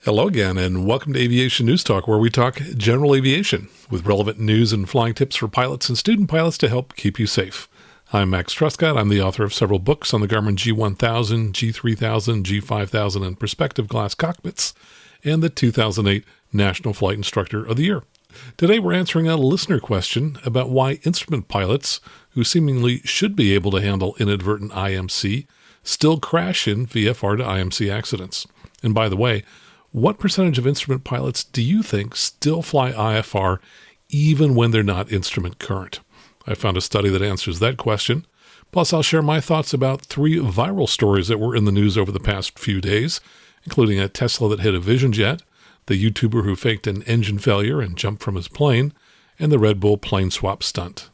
Hello again, and welcome to Aviation News Talk, where we talk general aviation with relevant news and flying tips for pilots and student pilots to help keep you safe. I'm Max Truscott. I'm the author of several books on the Garmin G1000, G3000, G5000, and Perspective Glass cockpits, and the 2008 National Flight Instructor of the Year. Today we're answering a listener question about why instrument pilots, who seemingly should be able to handle inadvertent IMC, still crash in VFR to IMC accidents. And by the way, what percentage of instrument pilots do you think still fly IFR even when they're not instrument current? I found a study that answers that question. Plus, I'll share my thoughts about 3 viral stories that were in the news over the past few days, including a Tesla that hit a Vision jet, the YouTuber who faked an engine failure and jumped from his plane, and the Red Bull plane swap stunt.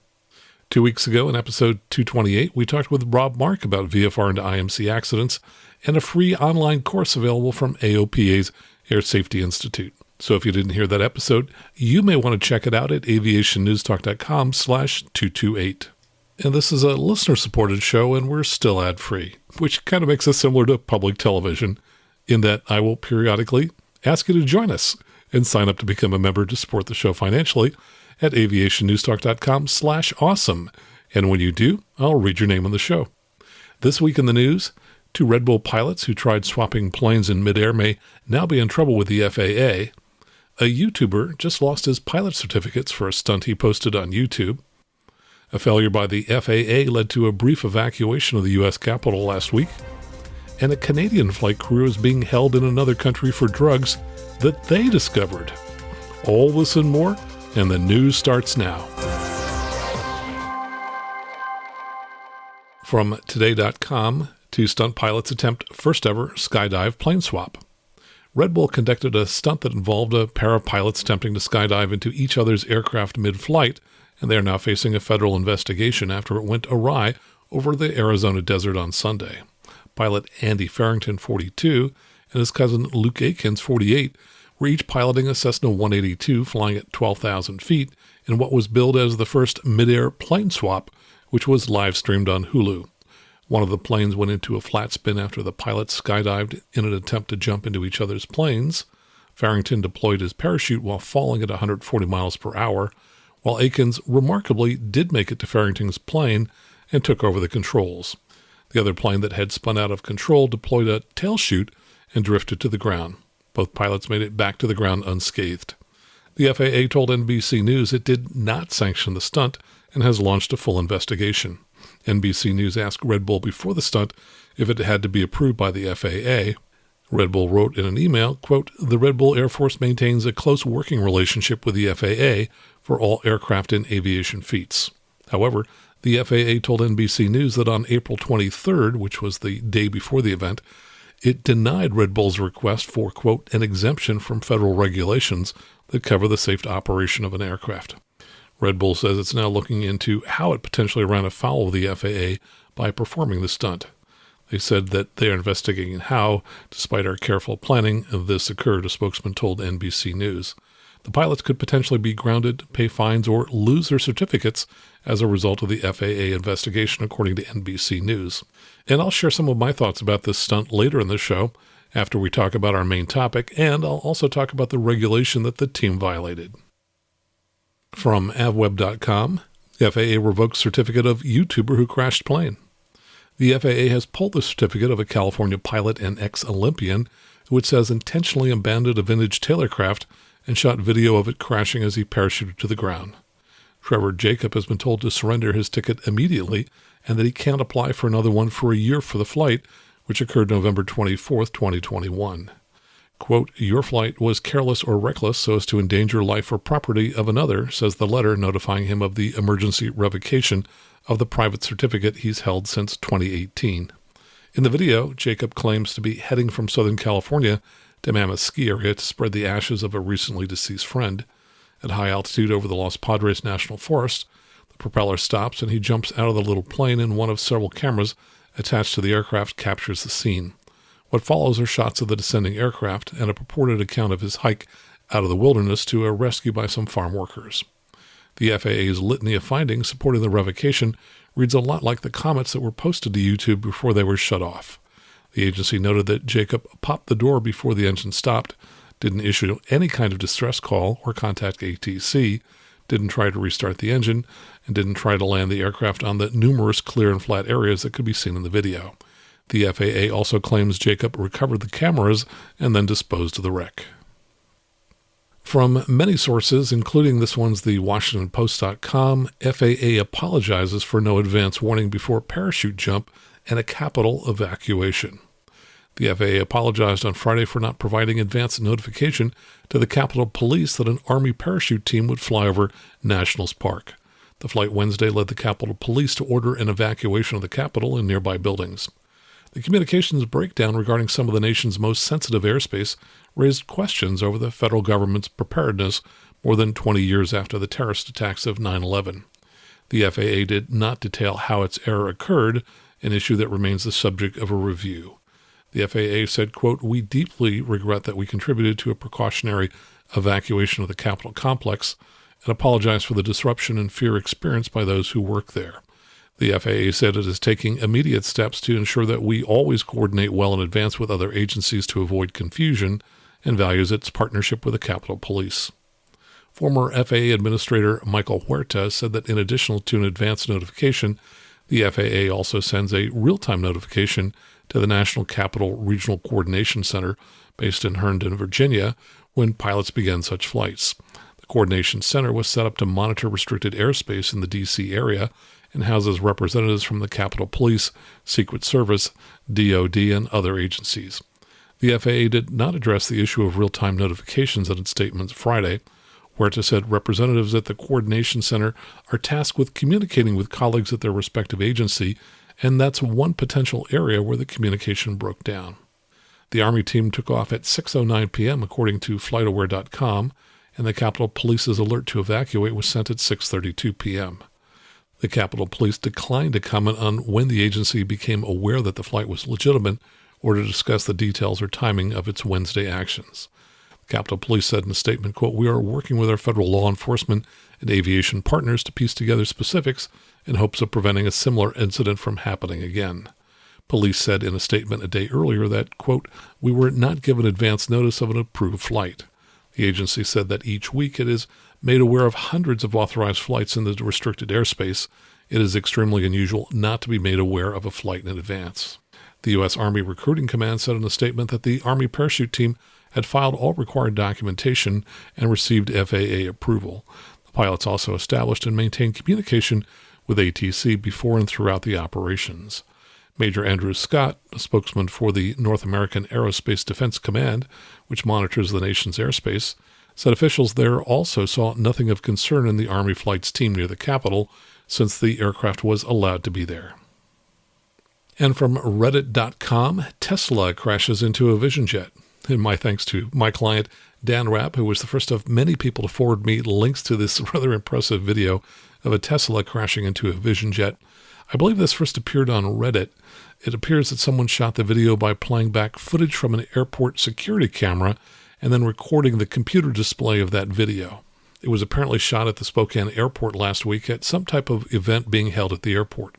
2 weeks ago, in episode 228, we talked with Rob Mark about VFR into IMC accidents and a free online course available from AOPA's Air Safety Institute. So if you didn't hear that episode, you may want to check it out at aviationnewstalk.com/228. And this is a listener-supported show, and we're still ad-free, which kind of makes us similar to public television, in that I will periodically ask you to join us and sign up to become a member to support the show financially at aviationnewstalk.com/awesome. And when you do, I'll read your name on the show. This week in the news, 2 Red Bull pilots who tried swapping planes in midair may now be in trouble with the FAA. A YouTuber just lost his pilot certificates for a stunt he posted on YouTube. A failure by the FAA led to a brief evacuation of the U.S. Capitol last week. And a Canadian flight crew is being held in another country for drugs that they discovered. All this and more, and the news starts now. From Today.com, 2 stunt pilots attempt first ever skydive plane swap. Red Bull conducted a stunt that involved a pair of pilots attempting to skydive into each other's aircraft mid-flight, and they are now facing a federal investigation after it went awry over the Arizona desert on Sunday. Pilot Andy Farrington, 42, and his cousin Luke Akins, 48, were each piloting a Cessna 182 flying at 12,000 feet in what was billed as the first mid-air plane swap, which was live-streamed on Hulu. One of the planes went into a flat spin after the pilots skydived in an attempt to jump into each other's planes. Farrington deployed his parachute while falling at 140 miles per hour, while Akins remarkably did make it to Farrington's plane and took over the controls. The other plane that had spun out of control deployed a tail chute and drifted to the ground. Both pilots made it back to the ground unscathed. The FAA told NBC News it did not sanction the stunt and has launched a full investigation. NBC News asked Red Bull before the stunt if it had to be approved by the FAA. Red Bull wrote in an email, quote, "The Red Bull Air Force maintains a close working relationship with the FAA for all aircraft and aviation feats." However, the FAA told NBC News that on April 23rd, which was the day before the event, it denied Red Bull's request for, quote, "an exemption from federal regulations that cover the safe operation of an aircraft." Red Bull says it's now looking into how it potentially ran afoul of the FAA by performing the stunt. They said that they are investigating how, despite our careful planning, this occurred, a spokesman told NBC News. The pilots could potentially be grounded, pay fines, or lose their certificates as a result of the FAA investigation, according to NBC News. And I'll share some of my thoughts about this stunt later in the show, after we talk about our main topic, and I'll also talk about the regulation that the team violated. From avweb.com, FAA revoked certificate of YouTuber who crashed plane. The FAA has pulled the certificate of a California pilot and ex-Olympian who it says intentionally abandoned a vintage tailorcraft and shot video of it crashing as he parachuted to the ground. Trevor Jacob has been told to surrender his ticket immediately and that he can't apply for another one for a year for the flight, which occurred November 24th, 2021. Quote, "Your flight was careless or reckless so as to endanger life or property of another," says the letter notifying him of the emergency revocation of the private certificate he's held since 2018. In the video, Jacob claims to be heading from Southern California to Mammoth Ski Area to spread the ashes of a recently deceased friend. At high altitude over the Los Padres National Forest, the propeller stops and he jumps out of the little plane, and one of several cameras attached to the aircraft captures the scene. What follows are shots of the descending aircraft and a purported account of his hike out of the wilderness to a rescue by some farm workers. The FAA's litany of findings supporting the revocation reads a lot like the comments that were posted to YouTube before they were shut off. The agency noted that Jacob popped the door before the engine stopped, didn't issue any kind of distress call or contact ATC, didn't try to restart the engine, and didn't try to land the aircraft on the numerous clear and flat areas that could be seen in the video. The FAA also claims Jacob recovered the cameras and then disposed of the wreck. From many sources, including this one's the WashingtonPost.com, FAA apologizes for no advance warning before parachute jump and a capital evacuation. The FAA apologized on Friday for not providing advance notification to the Capitol Police that an Army parachute team would fly over Nationals Park. The flight Wednesday led the Capitol Police to order an evacuation of the Capitol and nearby buildings. The communications breakdown regarding some of the nation's most sensitive airspace raised questions over the federal government's preparedness more than 20 years after the terrorist attacks of 9/11. The FAA did not detail how its error occurred, an issue that remains the subject of a review. The FAA said, quote, "We deeply regret that we contributed to a precautionary evacuation of the Capitol complex and apologize for the disruption and fear experienced by those who work there." The FAA said it is taking immediate steps to ensure that we always coordinate well in advance with other agencies to avoid confusion and values its partnership with the Capitol Police. Former FAA Administrator Michael Huerta said that in addition to an advance notification, the FAA also sends a real-time notification to the National Capital Regional Coordination Center based in Herndon, Virginia, when pilots begin such flights. The Coordination Center was set up to monitor restricted airspace in the D.C. area and houses representatives from the Capitol Police, Secret Service, DoD, and other agencies. The FAA did not address the issue of real-time notifications in its statement Friday. Huerta said representatives at the Coordination Center are tasked with communicating with colleagues at their respective agency, and that's one potential area where the communication broke down. The Army team took off at 6:09 p.m., according to FlightAware.com, and the Capitol Police's alert to evacuate was sent at 6:32 p.m. The Capitol Police declined to comment on when the agency became aware that the flight was legitimate or to discuss the details or timing of its Wednesday actions. The Capitol Police said in a statement, quote, "We are working with our federal law enforcement and aviation partners to piece together specifics in hopes of preventing a similar incident from happening again." Police said in a statement a day earlier that, quote, "We were not given advance notice of an approved flight." The agency said that each week it is made aware of hundreds of authorized flights in the restricted airspace. It is extremely unusual not to be made aware of a flight in advance. The U.S. Army Recruiting Command said in a statement that the Army parachute team had filed all required documentation and received FAA approval. The pilots also established and maintained communication with ATC before and throughout the operations. Major Andrew Scott, a spokesman for the North American Aerospace Defense Command, which monitors the nation's airspace, said officials there also saw nothing of concern in the Army flight's team near the Capitol since the aircraft was allowed to be there. And from Reddit.com, Tesla crashes into a Vision jet. And my thanks to my client, Dan Rapp, who was the first of many people to forward me links to this rather impressive video of a Tesla crashing into a Vision jet. I believe this first appeared on Reddit. It appears that someone shot the video by playing back footage from an airport security camera and then recording the computer display of that video. It was apparently shot at the Spokane airport last week at some type of event being held at the airport.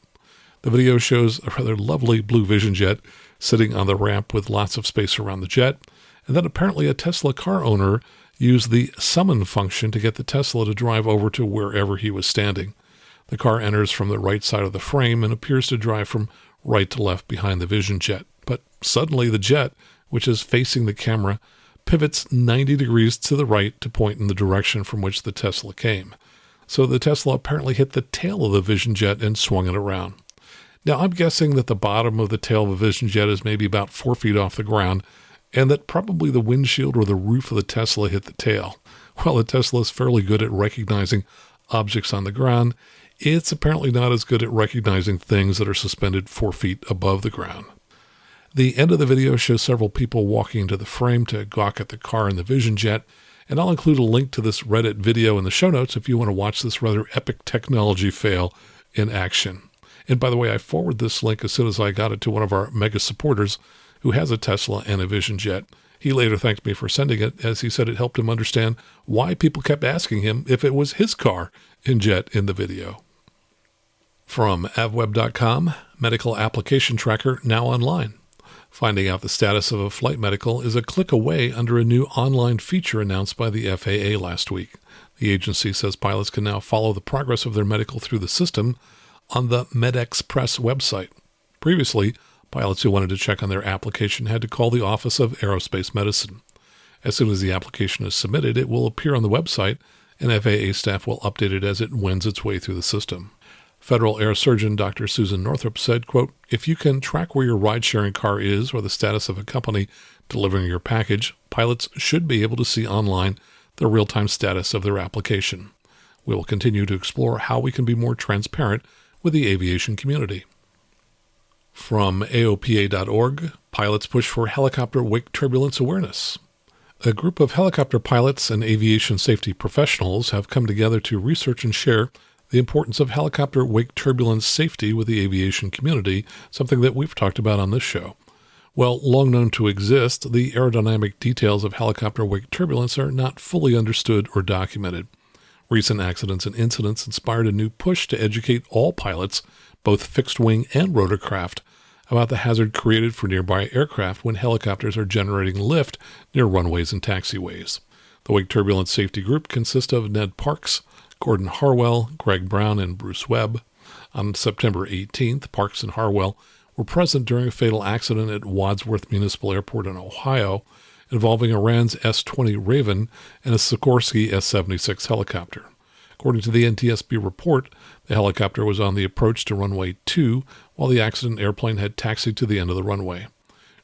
The video shows a rather lovely blue Vision jet sitting on the ramp with lots of space around the jet, and then apparently a Tesla car owner used the summon function to get the Tesla to drive over to wherever he was standing. The car enters from the right side of the frame and appears to drive from right to left behind the Vision jet. But suddenly the jet, which is facing the camera, pivots 90 degrees to the right to point in the direction from which the Tesla came. So the Tesla apparently hit the tail of the Vision jet and swung it around. Now, I'm guessing that the bottom of the tail of a Vision jet is maybe about 4 feet off the ground, and that probably the windshield or the roof of the Tesla hit the tail. While the Tesla is fairly good at recognizing objects on the ground, it's apparently not as good at recognizing things that are suspended 4 feet above the ground. The end of the video shows several people walking into the frame to gawk at the car in the Vision jet, and I'll include a link to this Reddit video in the show notes if you want to watch this rather epic technology fail in action. And by the way, I forwarded this link as soon as I got it to one of our mega supporters who has a Tesla and a Vision jet. He later thanked me for sending it, as he said it helped him understand why people kept asking him if it was his car and jet in the video. From avweb.com, medical application tracker now online. Finding out the status of a flight medical is a click away under a new online feature announced by the FAA last week. The agency says pilots can now follow the progress of their medical through the system on the MedExpress website. Previously, pilots who wanted to check on their application had to call the Office of Aerospace Medicine. As soon as the application is submitted, it will appear on the website, and FAA staff will update it as it wends its way through the system. Federal Air Surgeon Dr. Susan Northrup said, quote, "If you can track where your ride-sharing car is or the status of a company delivering your package, pilots should be able to see online the real-time status of their application. We will continue to explore how we can be more transparent with the aviation community." From AOPA.org, pilots push for helicopter wake turbulence awareness. A group of helicopter pilots and aviation safety professionals have come together to research and share the importance of helicopter wake turbulence safety with the aviation community, something that we've talked about on this show. While long known to exist, the aerodynamic details of helicopter wake turbulence are not fully understood or documented. Recent accidents and incidents inspired a new push to educate all pilots, both fixed-wing and rotorcraft, about the hazard created for nearby aircraft when helicopters are generating lift near runways and taxiways. The Wake Turbulence Safety Group consists of Ned Parks, Gordon Harwell, Greg Brown, and Bruce Webb. On September 18th, Parks and Harwell were present during a fatal accident at Wadsworth Municipal Airport in Ohio involving Iran's S-20 Raven and a Sikorsky S-76 helicopter. According to the NTSB report, the helicopter was on the approach to runway 2 while the accident airplane had taxied to the end of the runway.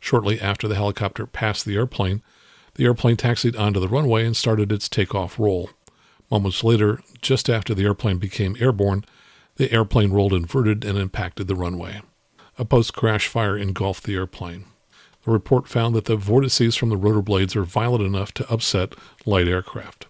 Shortly after the helicopter passed the airplane taxied onto the runway and started its takeoff roll. Moments later, just after the airplane became airborne, the airplane rolled inverted and impacted the runway. A post-crash fire engulfed the airplane. The report found that the vortices from the rotor blades are violent enough to upset light aircraft.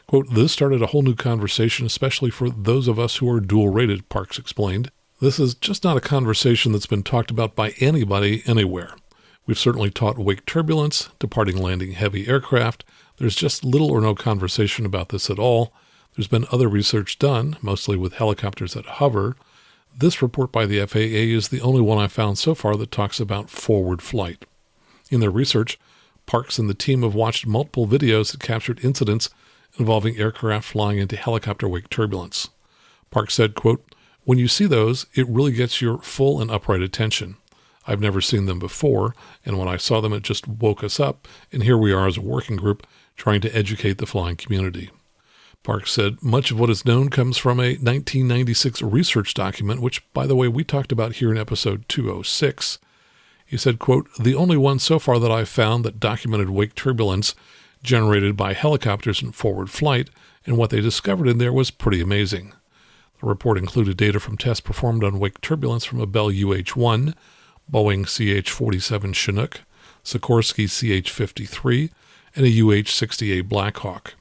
Quote, "This started a whole new conversation, especially for those of us who are dual-rated," Parks explained. "This is just not a conversation that's been talked about by anybody anywhere. We've certainly taught wake turbulence, departing landing heavy aircraft. There's just little or no conversation about this at all. There's been other research done, mostly with helicopters that hover. This report by the FAA is the only one I've found so far that talks about forward flight." In their research, Parks and the team have watched multiple videos that captured incidents involving aircraft flying into helicopter wake turbulence. Parks said, quote, "When you see those, it really gets your full and upright attention. I've never seen them before, and when I saw them, it just woke us up, and here we are as a working group trying to educate the flying community." Parks said much of what is known comes from a 1996 research document, which, by the way, we talked about here in episode 206. He said, quote, "The only one so far that I've found that documented wake turbulence generated by helicopters in forward flight, and what they discovered in there was pretty amazing." The report included data from tests performed on wake turbulence from a Bell UH-1, Boeing CH-47 Chinook, Sikorsky CH-53, and a UH-60A Blackhawk.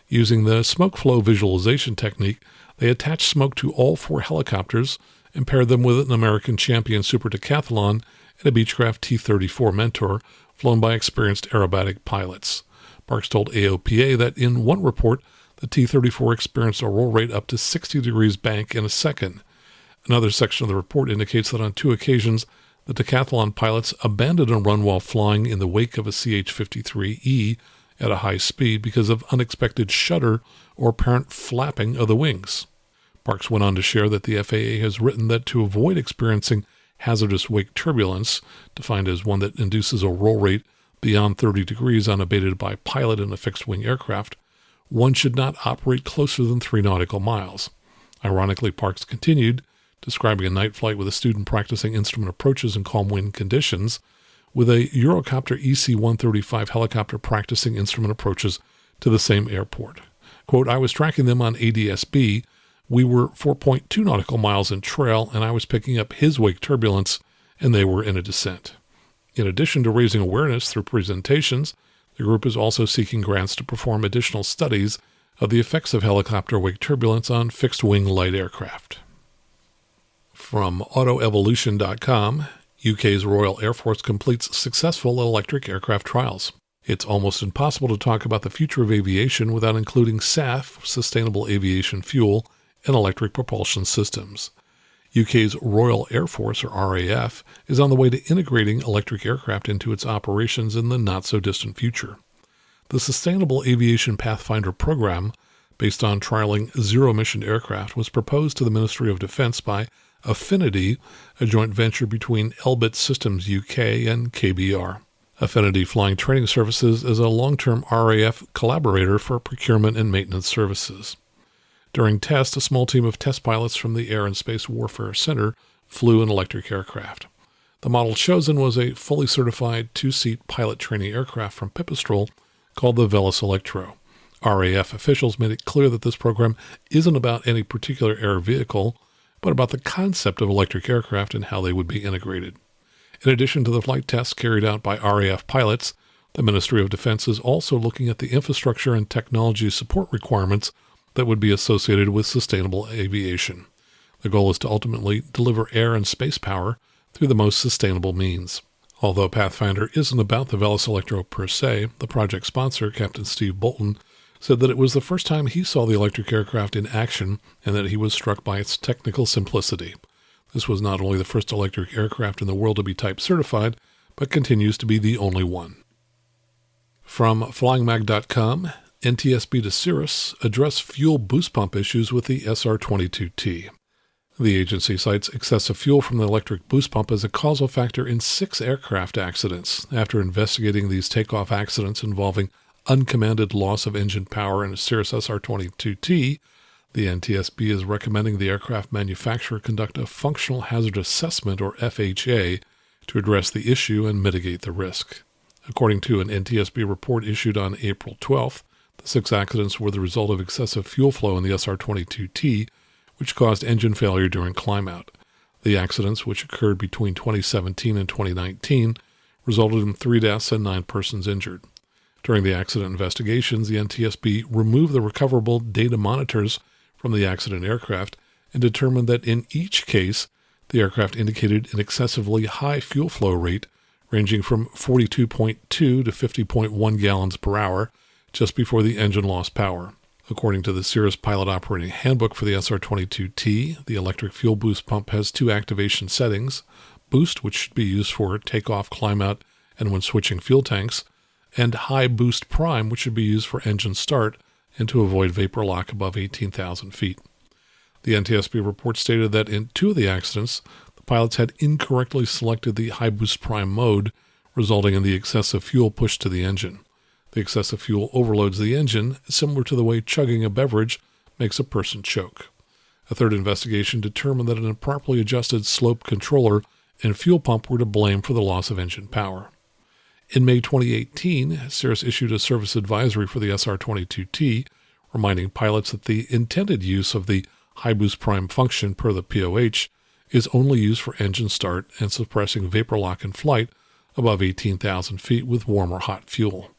Using the smoke flow visualization technique, they attached smoke to all 4 helicopters and paired them with an American champion super decathlon and a Beechcraft T-34 Mentor flown by experienced aerobatic pilots. Parks told AOPA that in one report, the T-34 experienced a roll rate up to 60 degrees bank in a second. Another section of the report indicates that on 2 occasions, the decathlon pilots abandoned a run while flying in the wake of a CH-53E at a high speed because of unexpected shudder or apparent flapping of the wings. Parks went on to share that the FAA has written that to avoid experiencing hazardous wake turbulence, defined as one that induces a roll rate beyond 30 degrees unabated by pilot in a fixed-wing aircraft, one should not operate closer than 3 nautical miles. Ironically, Parks continued, describing a night flight with a student practicing instrument approaches in calm wind conditions, with a Eurocopter EC-135 helicopter practicing instrument approaches to the same airport. Quote, "I was tracking them on ADS-B. We were 4.2 nautical miles in trail, and I was picking up his wake turbulence, and they were in a descent." In addition to raising awareness through presentations, the group is also seeking grants to perform additional studies of the effects of helicopter wake turbulence on fixed-wing light aircraft. From autoevolution.com, UK's Royal Air Force completes successful electric aircraft trials. It's almost impossible to talk about the future of aviation without including SAF, sustainable aviation fuel, and electric propulsion systems. UK's Royal Air Force, or RAF, is on the way to integrating electric aircraft into its operations in the not-so-distant future. The Sustainable Aviation Pathfinder program, based on trialing zero-emission aircraft, was proposed to the Ministry of Defence by Affinity, a joint venture between Elbit Systems UK and KBR. Affinity Flying Training Services is a long-term RAF collaborator for procurement and maintenance services. During tests, a small team of test pilots from the Air and Space Warfare Center flew an electric aircraft. The model chosen was a fully certified two-seat pilot training aircraft from Pipistrel called the Velis Electro. RAF officials made it clear that this program isn't about any particular air vehicle, but about the concept of electric aircraft and how they would be integrated. In addition to the flight tests carried out by RAF pilots, the Ministry of Defense is also looking at the infrastructure and technology support requirements that would be associated with sustainable aviation. The goal is to ultimately deliver air and space power through the most sustainable means. Although Pathfinder isn't about the Velis Electro per se, the project sponsor, Captain Steve Bolton, said that it was the first time he saw the electric aircraft in action and that he was struck by its technical simplicity. This was not only the first electric aircraft in the world to be type certified, but continues to be the only one. From FlyingMag.com, NTSB to Cirrus address fuel boost pump issues with the SR22T. The agency cites excessive fuel from the electric boost pump as a causal factor in 6 aircraft accidents. After investigating these takeoff accidents involving uncommanded loss of engine power in a Cirrus SR22T, the NTSB is recommending the aircraft manufacturer conduct a functional hazard assessment, or FHA, to address the issue and mitigate the risk. According to an NTSB report issued on April 12th, the 6 accidents were the result of excessive fuel flow in the SR22T, which caused engine failure during climb-out. The accidents, which occurred between 2017 and 2019, resulted in 3 deaths and 9 persons injured. During the accident investigations, the NTSB removed the recoverable data monitors from the accident aircraft and determined that in each case, the aircraft indicated an excessively high fuel flow rate ranging from 42.2 to 50.1 gallons per hour just before the engine lost power. According to the Cirrus Pilot Operating Handbook for the SR22T, the electric fuel boost pump has 2 activation settings: boost, which should be used for takeoff, climb-out, and when switching fuel tanks, and high boost prime, which should be used for engine start and to avoid vapor lock above 18,000 feet. The NTSB report stated that in 2 of the accidents, the pilots had incorrectly selected the high boost prime mode, resulting in the excessive fuel pushed to the engine. The excessive fuel overloads the engine, similar to the way chugging a beverage makes a person choke. A third investigation determined that an improperly adjusted slope controller and fuel pump were to blame for the loss of engine power. In May 2018, Cirrus issued a service advisory for the SR22T, reminding pilots that the intended use of the high boost prime function per the POH is only used for engine start and suppressing vapor lock in flight above 18,000 feet with warm or hot fuel.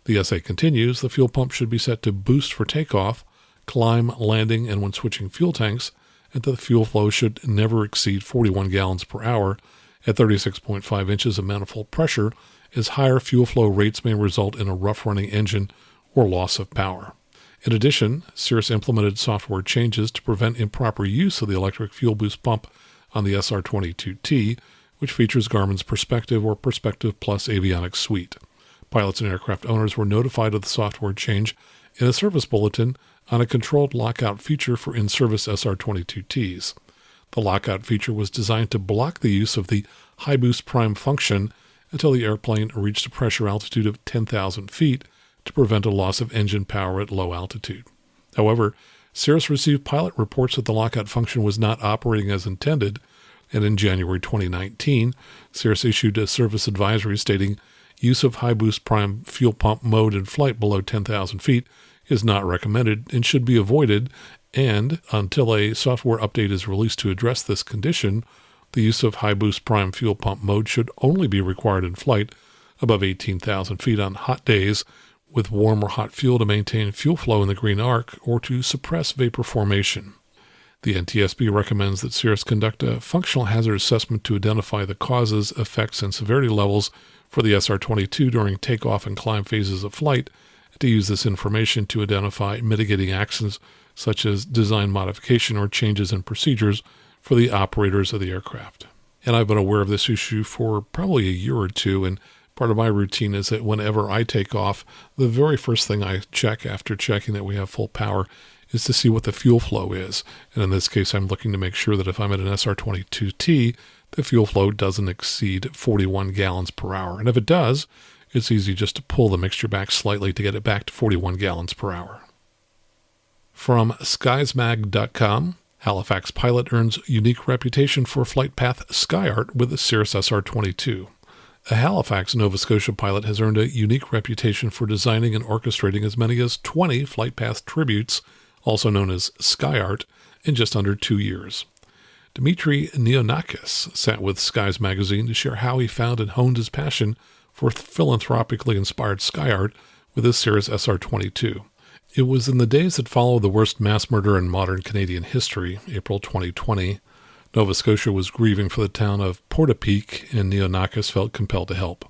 The essay continues, the fuel pump should be set to boost for takeoff, climb, landing, and when switching fuel tanks, and that the fuel flow should never exceed 41 gallons per hour at 36.5 inches of manifold pressure, as higher fuel flow rates may result in a rough-running engine or loss of power. In addition, Cirrus implemented software changes to prevent improper use of the electric fuel boost pump on the SR22T, which features Garmin's Perspective or Perspective Plus avionics suite. Pilots and aircraft owners were notified of the software change in a service bulletin on a controlled lockout feature for in-service SR22Ts. The lockout feature was designed to block the use of the high boost prime function until the airplane reached a pressure altitude of 10,000 feet to prevent a loss of engine power at low altitude. However, Cirrus received pilot reports that the lockout function was not operating as intended, and in January 2019, Cirrus issued a service advisory stating use of high boost prime fuel pump mode in flight below 10,000 feet is not recommended and should be avoided, and until a software update is released to address this condition, the use of high boost prime fuel pump mode should only be required in flight above 18,000 feet on hot days with warm or hot fuel to maintain fuel flow in the green arc or to suppress vapor formation. The NTSB recommends that Cirrus conduct a functional hazard assessment to identify the causes, effects, and severity levels for the SR-22 during takeoff and climb phases of flight, and to use this information to identify mitigating actions such as design modification or changes in procedures for the operators of the aircraft. And I've been aware of this issue for probably a year or two, and part of my routine is that whenever I take off, the very first thing I check after checking that we have full power is to see what the fuel flow is. And in this case, I'm looking to make sure that if I'm at an SR22T, the fuel flow doesn't exceed 41 gallons per hour. And if it does, it's easy just to pull the mixture back slightly to get it back to 41 gallons per hour. From skysmag.com, Halifax pilot earns unique reputation for flight path sky art with the Cirrus SR22. A Halifax, Nova Scotia pilot has earned a unique reputation for designing and orchestrating as many as 20 flight path tributes, also known as sky art, in just under 2 years. Dmitry Neonakis sat with Skies magazine to share how he found and honed his passion for philanthropically inspired sky art with his Cirrus SR22. It was in the days that followed the worst mass murder in modern Canadian history, April 2020. Nova Scotia was grieving for the town of Portapique, and Neonakis felt compelled to help.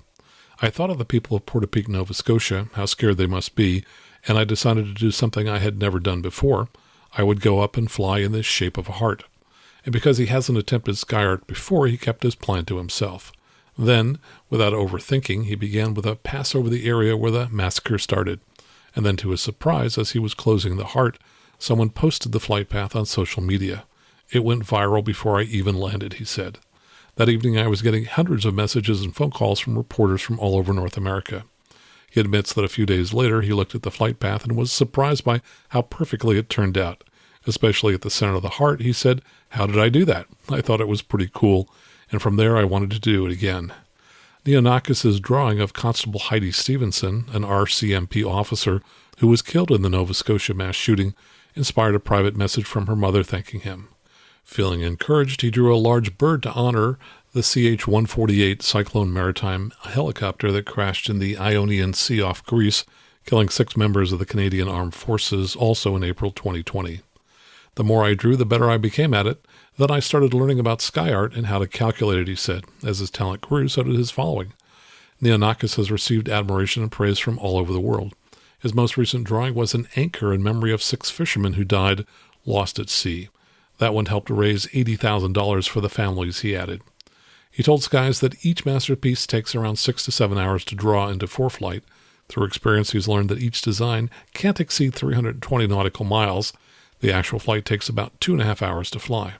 I thought of the people of Portapique, Nova Scotia, how scared they must be, and I decided to do something I had never done before. I would go up and fly in the shape of a heart. And because he hasn't attempted sky art before, he kept his plan to himself. Then, without overthinking, he began with a pass over the area where the massacre started. And then to his surprise, as he was closing the heart, someone posted the flight path on social media. It went viral before I even landed, he said. That evening I was getting hundreds of messages and phone calls from reporters from all over North America. He admits that a few days later he looked at the flight path and was surprised by how perfectly it turned out. Especially at the center of the heart, he said, "How did I do that? I thought it was pretty cool, and from there I wanted to do it again." Neonakis' drawing of Constable Heidi Stevenson, an RCMP officer who was killed in the Nova Scotia mass shooting, inspired a private message from her mother thanking him. Feeling encouraged, he drew a large bird to honor the CH-148 Cyclone Maritime helicopter that crashed in the Ionian Sea off Greece, killing 6 members of the Canadian Armed Forces also in April 2020. The more I drew, the better I became at it. Then I started learning about sky art and how to calculate it, he said. As his talent grew, so did his following. Neonakis has received admiration and praise from all over the world. His most recent drawing was an anchor in memory of 6 fishermen who died lost at sea. That one helped raise $80,000 for the families, he added. He told Skies that each masterpiece takes around 6 to 7 hours to draw into foreflight. Through experience, he's learned that each design can't exceed 320 nautical miles. The actual flight takes about 2.5 hours to fly.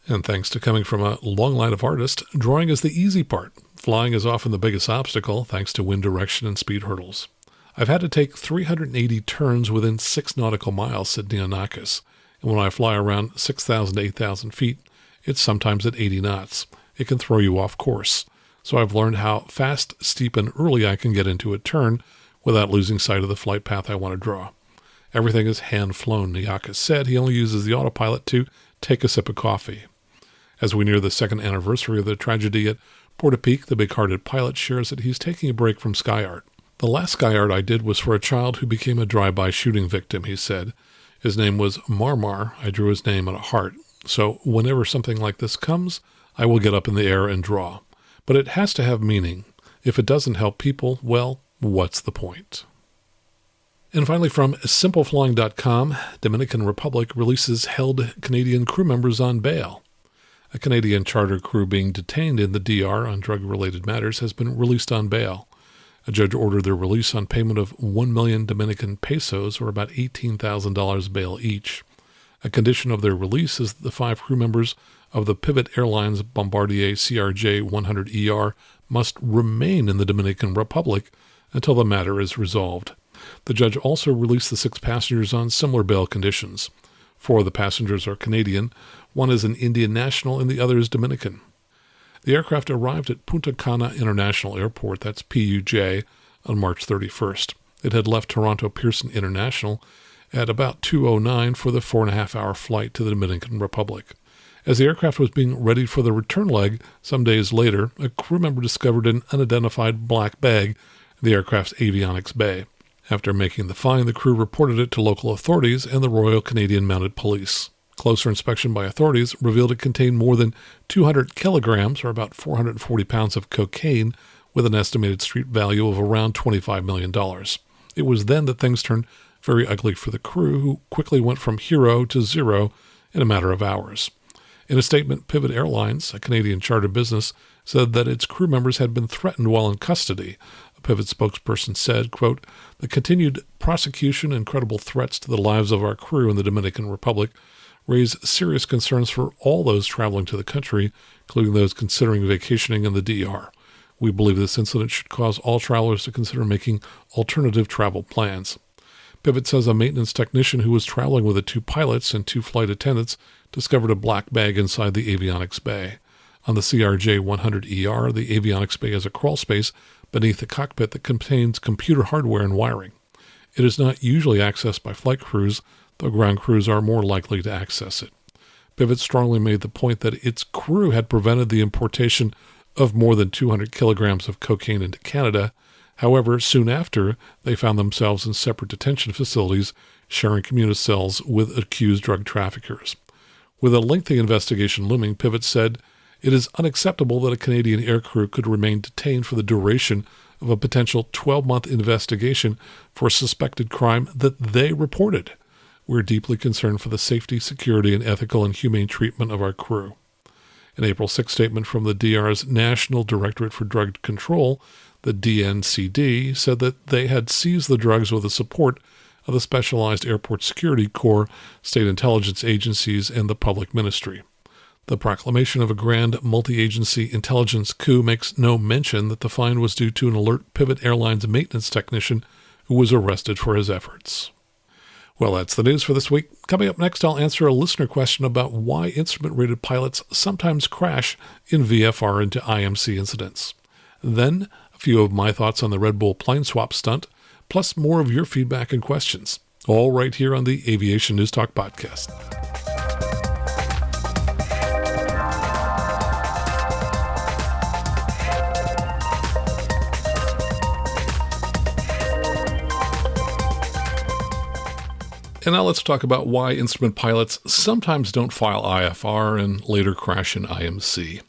And thanks to coming from a long line of artists, drawing is the easy part. Flying is often the biggest obstacle, thanks to wind direction and speed hurdles. I've had to take 380 turns within 6 nautical miles, said Neonakis. And when I fly around 6,000 to 8,000 feet, it's sometimes at 80 knots. It can throw you off course. So I've learned how fast, steep, and early I can get into a turn without losing sight of the flight path I want to draw. Everything is hand-flown, Neonakis said. He only uses the autopilot to take a sip of coffee. As we near the 2nd anniversary of the tragedy at Portapique, the big-hearted pilot shares that he's taking a break from sky art. The last sky art I did was for a child who became a drive-by shooting victim, he said. His name was Marmar. I drew his name on a heart. So whenever something like this comes, I will get up in the air and draw. But it has to have meaning. If it doesn't help people, well, what's the point? And finally, from simpleflying.com, Dominican Republic releases held Canadian crew members on bail. A Canadian charter crew being detained in the DR on drug-related matters has been released on bail. A judge ordered their release on payment of 1 million Dominican pesos, or about $18,000 bail each. A condition of their release is that the 5 crew members of the Pivot Airlines Bombardier CRJ-100ER must remain in the Dominican Republic until the matter is resolved. The judge also released the 6 passengers on similar bail conditions. 4 of the passengers are Canadian, 1 is an Indian national, and the other is Dominican. The aircraft arrived at Punta Cana International Airport, that's PUJ, on March 31st. It had left Toronto Pearson International at about 2:09 for the 4.5-hour flight to the Dominican Republic. As the aircraft was being readied for the return leg, some days later, a crew member discovered an unidentified black bag in the aircraft's avionics bay. After making the find, the crew reported it to local authorities and the Royal Canadian Mounted Police. Closer inspection by authorities revealed it contained more than 200 kilograms, or about 440 pounds of cocaine, with an estimated street value of around $25 million. It was then that things turned very ugly for the crew, who quickly went from hero to zero in a matter of hours. In a statement, Pivot Airlines, a Canadian charter business, said that its crew members had been threatened while in custody. A Pivot spokesperson said, quote, "The continued prosecution and credible threats to the lives of our crew in the Dominican Republic raise serious concerns for all those traveling to the country, including those considering vacationing in the DR. We believe this incident should cause all travelers to consider making alternative travel plans." Pivot says a maintenance technician who was traveling with the two pilots and two flight attendants discovered a black bag inside the avionics bay. On the CRJ-100ER, the avionics bay is a crawl space beneath the cockpit that contains computer hardware and wiring. It is not usually accessed by flight crews, though ground crews are more likely to access it. Pivot strongly made the point that its crew had prevented the importation of more than 200 kilograms of cocaine into Canada. However, soon after, they found themselves in separate detention facilities sharing communal cells with accused drug traffickers. With a lengthy investigation looming, Pivot said, "It is unacceptable that a Canadian aircrew could remain detained for the duration of a potential 12-month investigation for a suspected crime that they reported. We're deeply concerned for the safety, security, and ethical and humane treatment of our crew." An April 6 statement from the DR's National Directorate for Drug Control, the DNCD, said that they had seized the drugs with the support of the Specialized Airport Security Corps, state intelligence agencies, and the public ministry. The proclamation of a grand multi-agency intelligence coup makes no mention that the find was due to an alert Pivot Airlines maintenance technician who was arrested for his efforts. Well, that's the news for this week. Coming up next, I'll answer a listener question about why instrument-rated pilots sometimes crash in VFR into IMC incidents. Then, a few of my thoughts on the Red Bull plane swap stunt, plus more of your feedback and questions, all right here on the Aviation News Talk podcast. And now let's talk about why instrument pilots sometimes don't file IFR and later crash in IMC.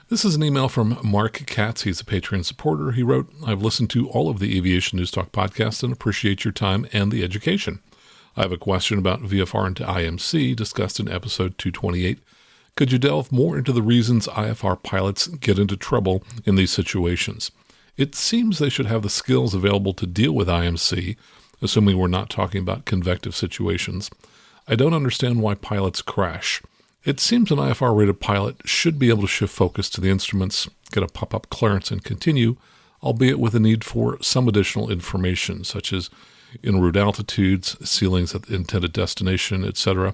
This is an email from Mark Katz. He's a Patreon supporter. He wrote, "I've listened to all of the Aviation News Talk podcast and appreciate your time and the education. I have a question about VFR into IMC discussed in episode 228. Could you delve more into the reasons IFR pilots get into trouble in these situations? It seems they should have the skills available to deal with IMC, assuming we're not talking about convective situations. I don't understand why pilots crash. It seems an IFR-rated pilot should be able to shift focus to the instruments, get a pop-up clearance, and continue, albeit with a need for some additional information, such as en route altitudes, ceilings at the intended destination, etc.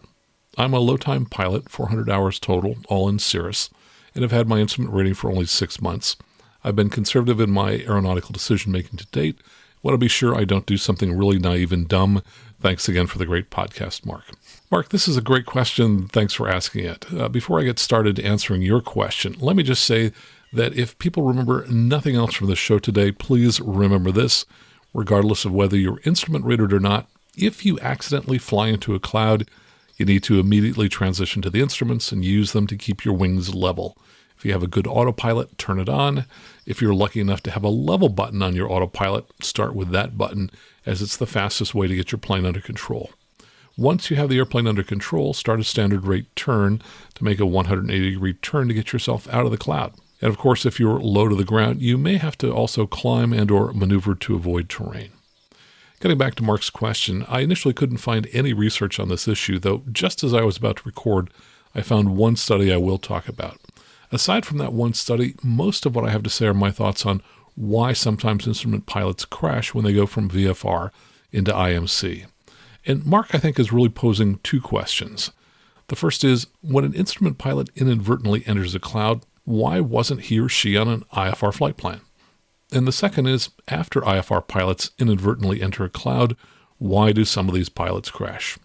I'm a low-time pilot, 400 hours total, all in Cirrus, and have had my instrument rating for only 6 months. I've been conservative in my aeronautical decision-making to date. Want to be sure I don't do something really naive and dumb. Thanks again for the great podcast, Mark." Mark, this is a great question. Thanks for asking it. Before I get started answering your question, let me just say that if people remember nothing else from the show today, please remember this. Regardless of whether you're instrument rated or not, if you accidentally fly into a cloud, you need to immediately transition to the instruments and use them to keep your wings level. If you have a good autopilot, turn it on. If you're lucky enough to have a level button on your autopilot, start with that button, as it's the fastest way to get your plane under control. Once you have the airplane under control, start a standard rate turn to make a 180-degree turn to get yourself out of the cloud. And of course, if you're low to the ground, you may have to also climb and or maneuver to avoid terrain. Getting back to Mark's question, I initially couldn't find any research on this issue, though just as I was about to record, I found one study I will talk about. Aside from that one study, most of what I have to say are my thoughts on why sometimes instrument pilots crash when they go from VFR into IMC. And Mark, I think, is really posing two questions. The first is, when an instrument pilot inadvertently enters a cloud, why wasn't he or she on an IFR flight plan? And the second is, after IFR pilots inadvertently enter a cloud, why do some of these pilots crash?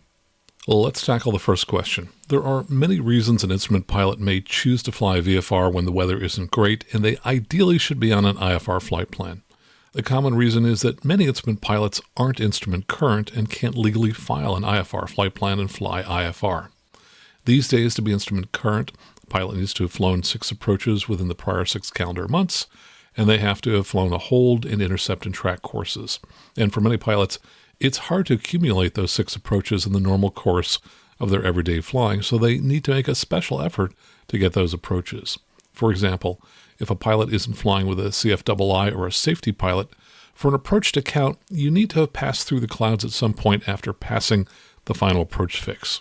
Well, let's tackle the first question. There are many reasons an instrument pilot may choose to fly VFR when the weather isn't great, and they ideally should be on an IFR flight plan. The common reason is that many instrument pilots aren't instrument current and can't legally file an IFR flight plan and fly IFR. These days, to be instrument current, the pilot needs to have flown 6 approaches within the prior 6 calendar months, and they have to have flown a hold and intercept and track courses. And for many pilots, it's hard to accumulate those 6 approaches in the normal course of their everyday flying, so they need to make a special effort to get those approaches. For example, if a pilot isn't flying with a CFII or a safety pilot, for an approach to count, you need to have passed through the clouds at some point after passing the final approach fix.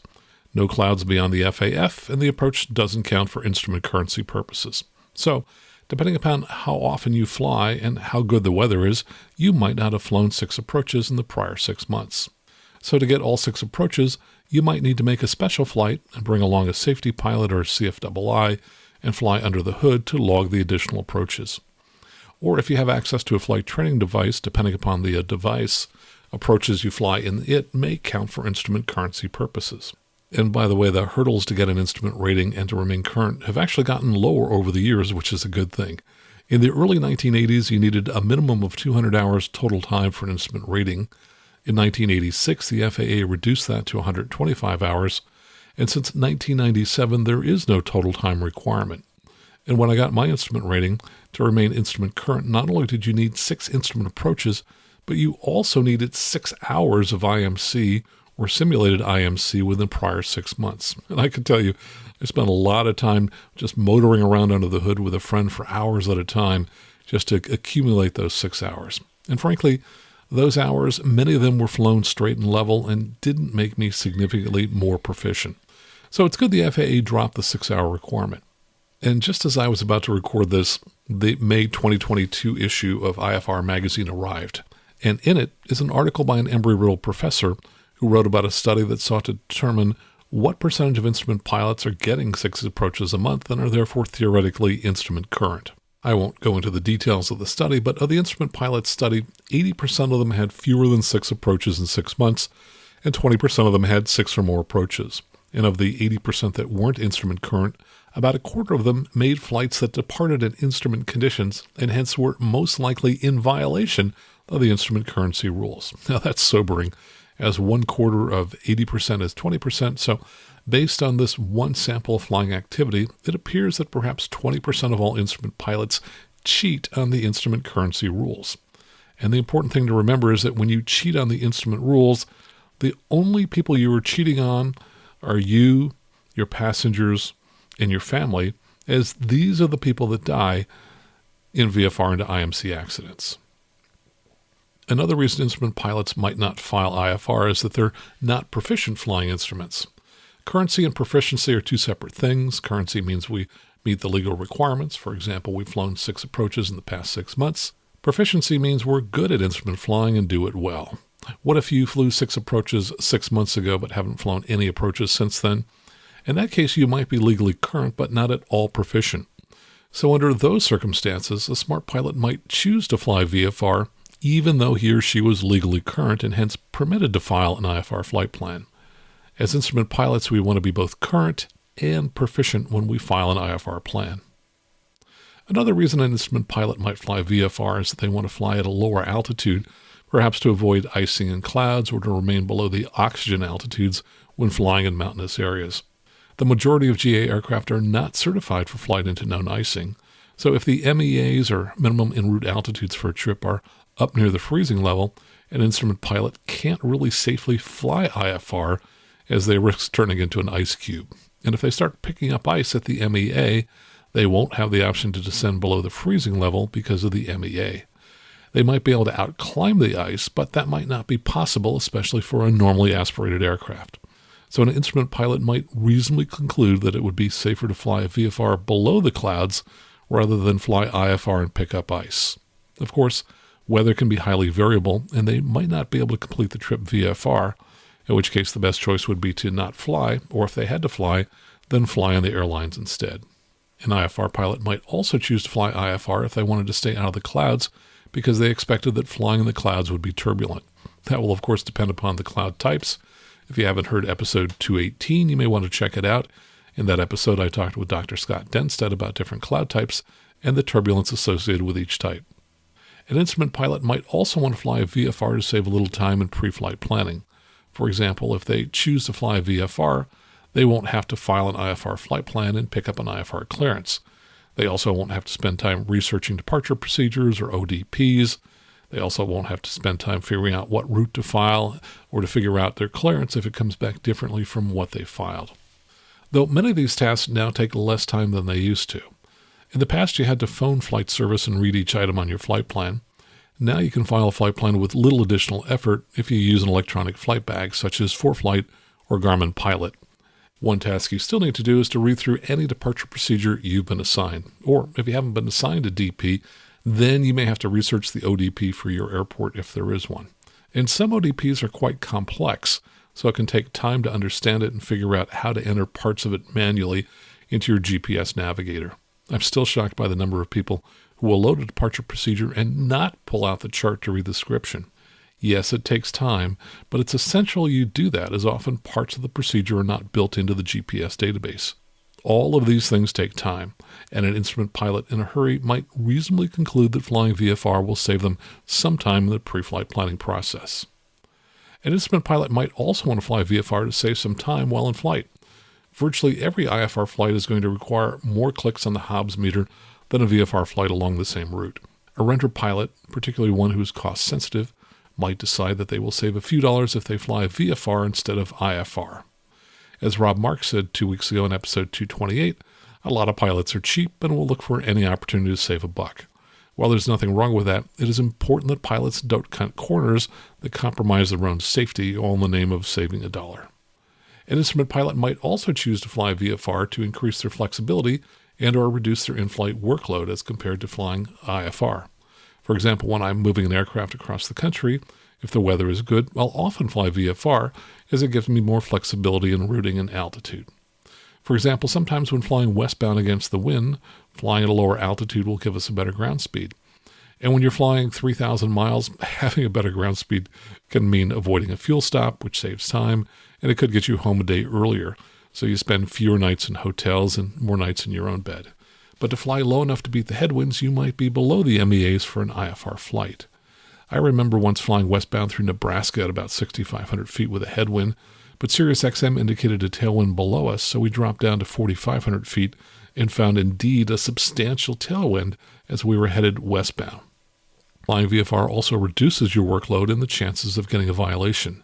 No clouds beyond the FAF, and the approach doesn't count for instrument currency purposes. So, depending upon how often you fly and how good the weather is, you might not have flown 6 approaches in the prior 6 months. So to get all 6 approaches, you might need to make a special flight and bring along a safety pilot or a CFII and fly under the hood to log the additional approaches. Or if you have access to a flight training device, depending upon the device, approaches you fly in it may count for instrument currency purposes. And by the way, the hurdles to get an instrument rating and to remain current have actually gotten lower over the years, which is a good thing. In the early 1980s, you needed a minimum of 200 hours total time for an instrument rating. In 1986, the FAA reduced that to 125 hours, and since 1997, there is no total time requirement. And when I got my instrument rating, to remain instrument current, not only did you need 6 instrument approaches, but you also needed 6 hours of IMC or simulated IMC within the prior 6 months. And I can tell you, I spent a lot of time just motoring around under the hood with a friend for hours at a time just to accumulate those 6 hours. And frankly, those hours, many of them were flown straight and level and didn't make me significantly more proficient. So it's good the FAA dropped the 6-hour requirement. And just as I was about to record this, the May 2022 issue of IFR magazine arrived. And in it is an article by an Embry-Riddle professor who wrote about a study that sought to determine what percentage of instrument pilots are getting 6 approaches a month and are therefore theoretically instrument current. I won't go into the details of the study, but of the instrument pilots studied, 80% of them had fewer than 6 approaches in 6 months, and 20% of them had 6 or more approaches. And of the 80% that weren't instrument current, about a quarter of them made flights that departed in instrument conditions and hence were most likely in violation of the instrument currency rules. Now that's sobering, as 1/4 of 80% is 20%, so based on this one sample of flying activity, it appears that perhaps 20% of all instrument pilots cheat on the instrument currency rules. And the important thing to remember is that when you cheat on the instrument rules, the only people you are cheating on are you, your passengers, and your family, as these are the people that die in VFR and IMC accidents. Another reason instrument pilots might not file IFR is that they're not proficient flying instruments. Currency and proficiency are 2 separate things. Currency means we meet the legal requirements. For example, we've flown 6 approaches in the past 6 months. Proficiency means we're good at instrument flying and do it well. What if you flew 6 approaches 6 months ago but haven't flown any approaches since then? In that case, you might be legally current but not at all proficient. So under those circumstances, a smart pilot might choose to fly VFR even though he or she was legally current and hence permitted to file an IFR flight plan. As instrument pilots, we want to be both current and proficient when we file an IFR plan. Another reason an instrument pilot might fly VFR is that they want to fly at a lower altitude, perhaps to avoid icing in clouds or to remain below the oxygen altitudes when flying in mountainous areas. The majority of GA aircraft are not certified for flight into known icing, so if the MEAs, or minimum en route altitudes for a trip, are up near the freezing level, an instrument pilot can't really safely fly IFR as they risk turning into an ice cube. And if they start picking up ice at the MEA, they won't have the option to descend below the freezing level because of the MEA. They might be able to outclimb the ice, but that might not be possible, especially for a normally aspirated aircraft. So an instrument pilot might reasonably conclude that it would be safer to fly a VFR below the clouds rather than fly IFR and pick up ice. Of course, weather can be highly variable, and they might not be able to complete the trip VFR, in which case the best choice would be to not fly, or if they had to fly, then fly on the airlines instead. An IFR pilot might also choose to fly IFR if they wanted to stay out of the clouds because they expected that flying in the clouds would be turbulent. That will, of course, depend upon the cloud types. If you haven't heard episode 218, you may want to check it out. In that episode, I talked with Dr. Scott Denstead about different cloud types and the turbulence associated with each type. An instrument pilot might also want to fly a VFR to save a little time in pre-flight planning. For example, if they choose to fly a VFR, they won't have to file an IFR flight plan and pick up an IFR clearance. They also won't have to spend time researching departure procedures or ODPs. They also won't have to spend time figuring out what route to file or to figure out their clearance if it comes back differently from what they filed. Though many of these tasks now take less time than they used to. In the past, you had to phone flight service and read each item on your flight plan. Now you can file a flight plan with little additional effort if you use an electronic flight bag such as ForeFlight or Garmin Pilot. One task you still need to do is to read through any departure procedure you've been assigned. Or if you haven't been assigned a DP, then you may have to research the ODP for your airport if there is one. And some ODPs are quite complex, so it can take time to understand it and figure out how to enter parts of it manually into your GPS navigator. I'm still shocked by the number of people who will load a departure procedure and not pull out the chart to read the description. Yes, it takes time, but it's essential you do that, as often parts of the procedure are not built into the GPS database. All of these things take time, and an instrument pilot in a hurry might reasonably conclude that flying VFR will save them some time in the pre-flight planning process. An instrument pilot might also want to fly VFR to save some time while in flight. Virtually every IFR flight is going to require more clicks on the Hobbs meter than a VFR flight along the same route. A renter pilot, particularly one who is cost-sensitive, might decide that they will save a few dollars if they fly VFR instead of IFR. As Rob Marks said 2 weeks ago in episode 228, a lot of pilots are cheap and will look for any opportunity to save a buck. While there's nothing wrong with that, it is important that pilots don't cut corners that compromise their own safety, all in the name of saving a dollar. An instrument pilot might also choose to fly VFR to increase their flexibility and or reduce their in-flight workload as compared to flying IFR. For example, when I'm moving an aircraft across the country, if the weather is good, I'll often fly VFR as it gives me more flexibility in routing and altitude. For example, sometimes when flying westbound against the wind, flying at a lower altitude will give us a better ground speed. And when you're flying 3,000 miles, having a better ground speed can mean avoiding a fuel stop, which saves time, and it could get you home a day earlier, so you spend fewer nights in hotels and more nights in your own bed. But to fly low enough to beat the headwinds, you might be below the MEAs for an IFR flight. I remember once flying westbound through Nebraska at about 6,500 feet with a headwind, but Sirius XM indicated a tailwind below us, so we dropped down to 4,500 feet and found indeed a substantial tailwind as we were headed westbound. Flying VFR also reduces your workload and the chances of getting a violation.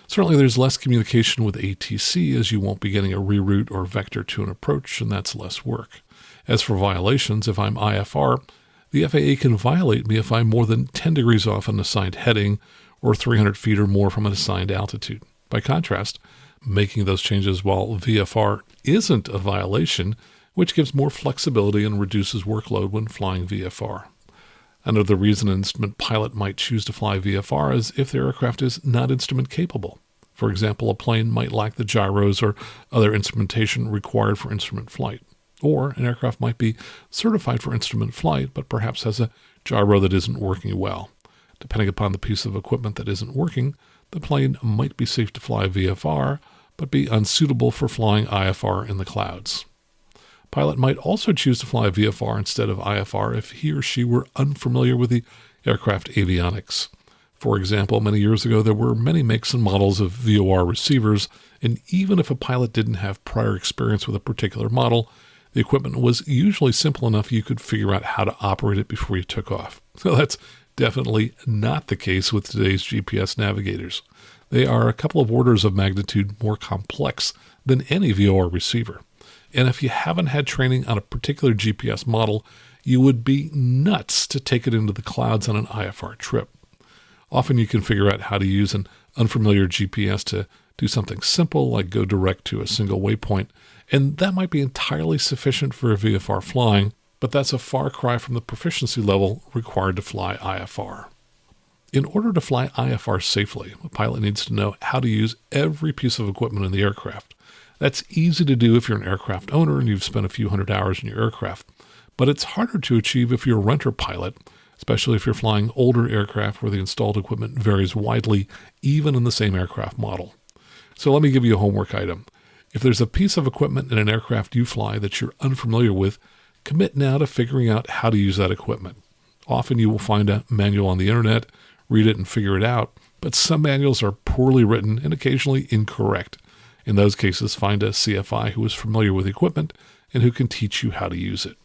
Certainly there's less communication with ATC, as you won't be getting a reroute or vector to an approach, and that's less work. As for violations, if I'm IFR, the FAA can violate me if I'm more than 10 degrees off an assigned heading or 300 feet or more from an assigned altitude. By contrast, making those changes while VFR isn't a violation, which gives more flexibility and reduces workload when flying VFR. Another reason an instrument pilot might choose to fly VFR is if their aircraft is not instrument capable. For example, a plane might lack the gyros or other instrumentation required for instrument flight. Or an aircraft might be certified for instrument flight, but perhaps has a gyro that isn't working well. Depending upon the piece of equipment that isn't working, the plane might be safe to fly VFR, but be unsuitable for flying IFR in the clouds. Pilot might also choose to fly VFR instead of IFR if he or she were unfamiliar with the aircraft avionics. For example, many years ago, there were many makes and models of VOR receivers, and even if a pilot didn't have prior experience with a particular model, the equipment was usually simple enough you could figure out how to operate it before you took off. So that's definitely not the case with today's GPS navigators. They are a couple of orders of magnitude more complex than any VOR receiver. And if you haven't had training on a particular GPS model, you would be nuts to take it into the clouds on an IFR trip. Often you can figure out how to use an unfamiliar GPS to do something simple like go direct to a single waypoint, and that might be entirely sufficient for a VFR flying, but that's a far cry from the proficiency level required to fly IFR. In order to fly IFR safely, a pilot needs to know how to use every piece of equipment in the aircraft. That's easy to do if you're an aircraft owner and you've spent a few hundred hours in your aircraft, but it's harder to achieve if you're a renter pilot, especially if you're flying older aircraft where the installed equipment varies widely, even in the same aircraft model. So let me give you a homework item. If there's a piece of equipment in an aircraft you fly that you're unfamiliar with, commit now to figuring out how to use that equipment. Often you will find a manual on the internet, read it and figure it out, but some manuals are poorly written and occasionally incorrect. In those cases, find a CFI who is familiar with the equipment and who can teach you how to use it.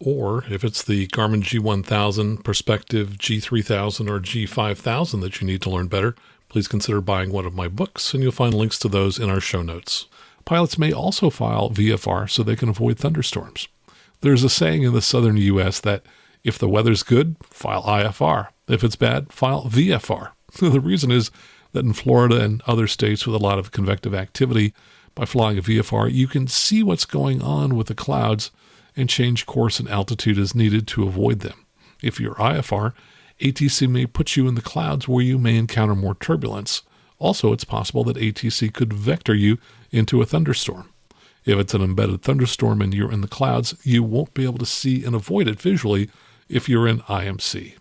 Or if it's the Garmin G1000, Perspective G3000, or G5000 that you need to learn better, please consider buying one of my books, and you'll find links to those in our show notes. Pilots may also file VFR so they can avoid thunderstorms. There's a saying in the southern U.S. that if the weather's good, file IFR. If it's bad, file VFR. The reason is that in Florida and other states with a lot of convective activity, by flying a VFR, you can see what's going on with the clouds and change course and altitude as needed to avoid them. If you're IFR, ATC may put you in the clouds where you may encounter more turbulence. Also, it's possible that ATC could vector you into a thunderstorm. If it's an embedded thunderstorm and you're in the clouds, you won't be able to see and avoid it visually if you're in IMC.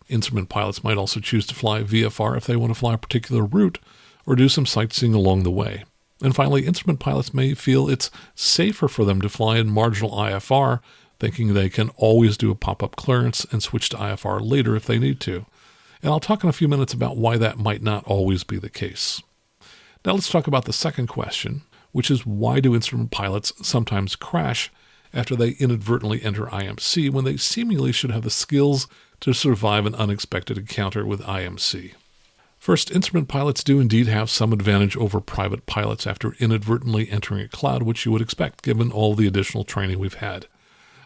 Instrument pilots might also choose to fly VFR if they want to fly a particular route or do some sightseeing along the way. And finally, instrument pilots may feel it's safer for them to fly in marginal IFR, thinking they can always do a pop-up clearance and switch to IFR later if they need to. And I'll talk in a few minutes about why that might not always be the case. Now let's talk about the second question, which is why do instrument pilots sometimes crash after they inadvertently enter IMC when they seemingly should have the skills to survive an unexpected encounter with IMC? First, instrument pilots do indeed have some advantage over private pilots after inadvertently entering a cloud, which you would expect given all the additional training we've had.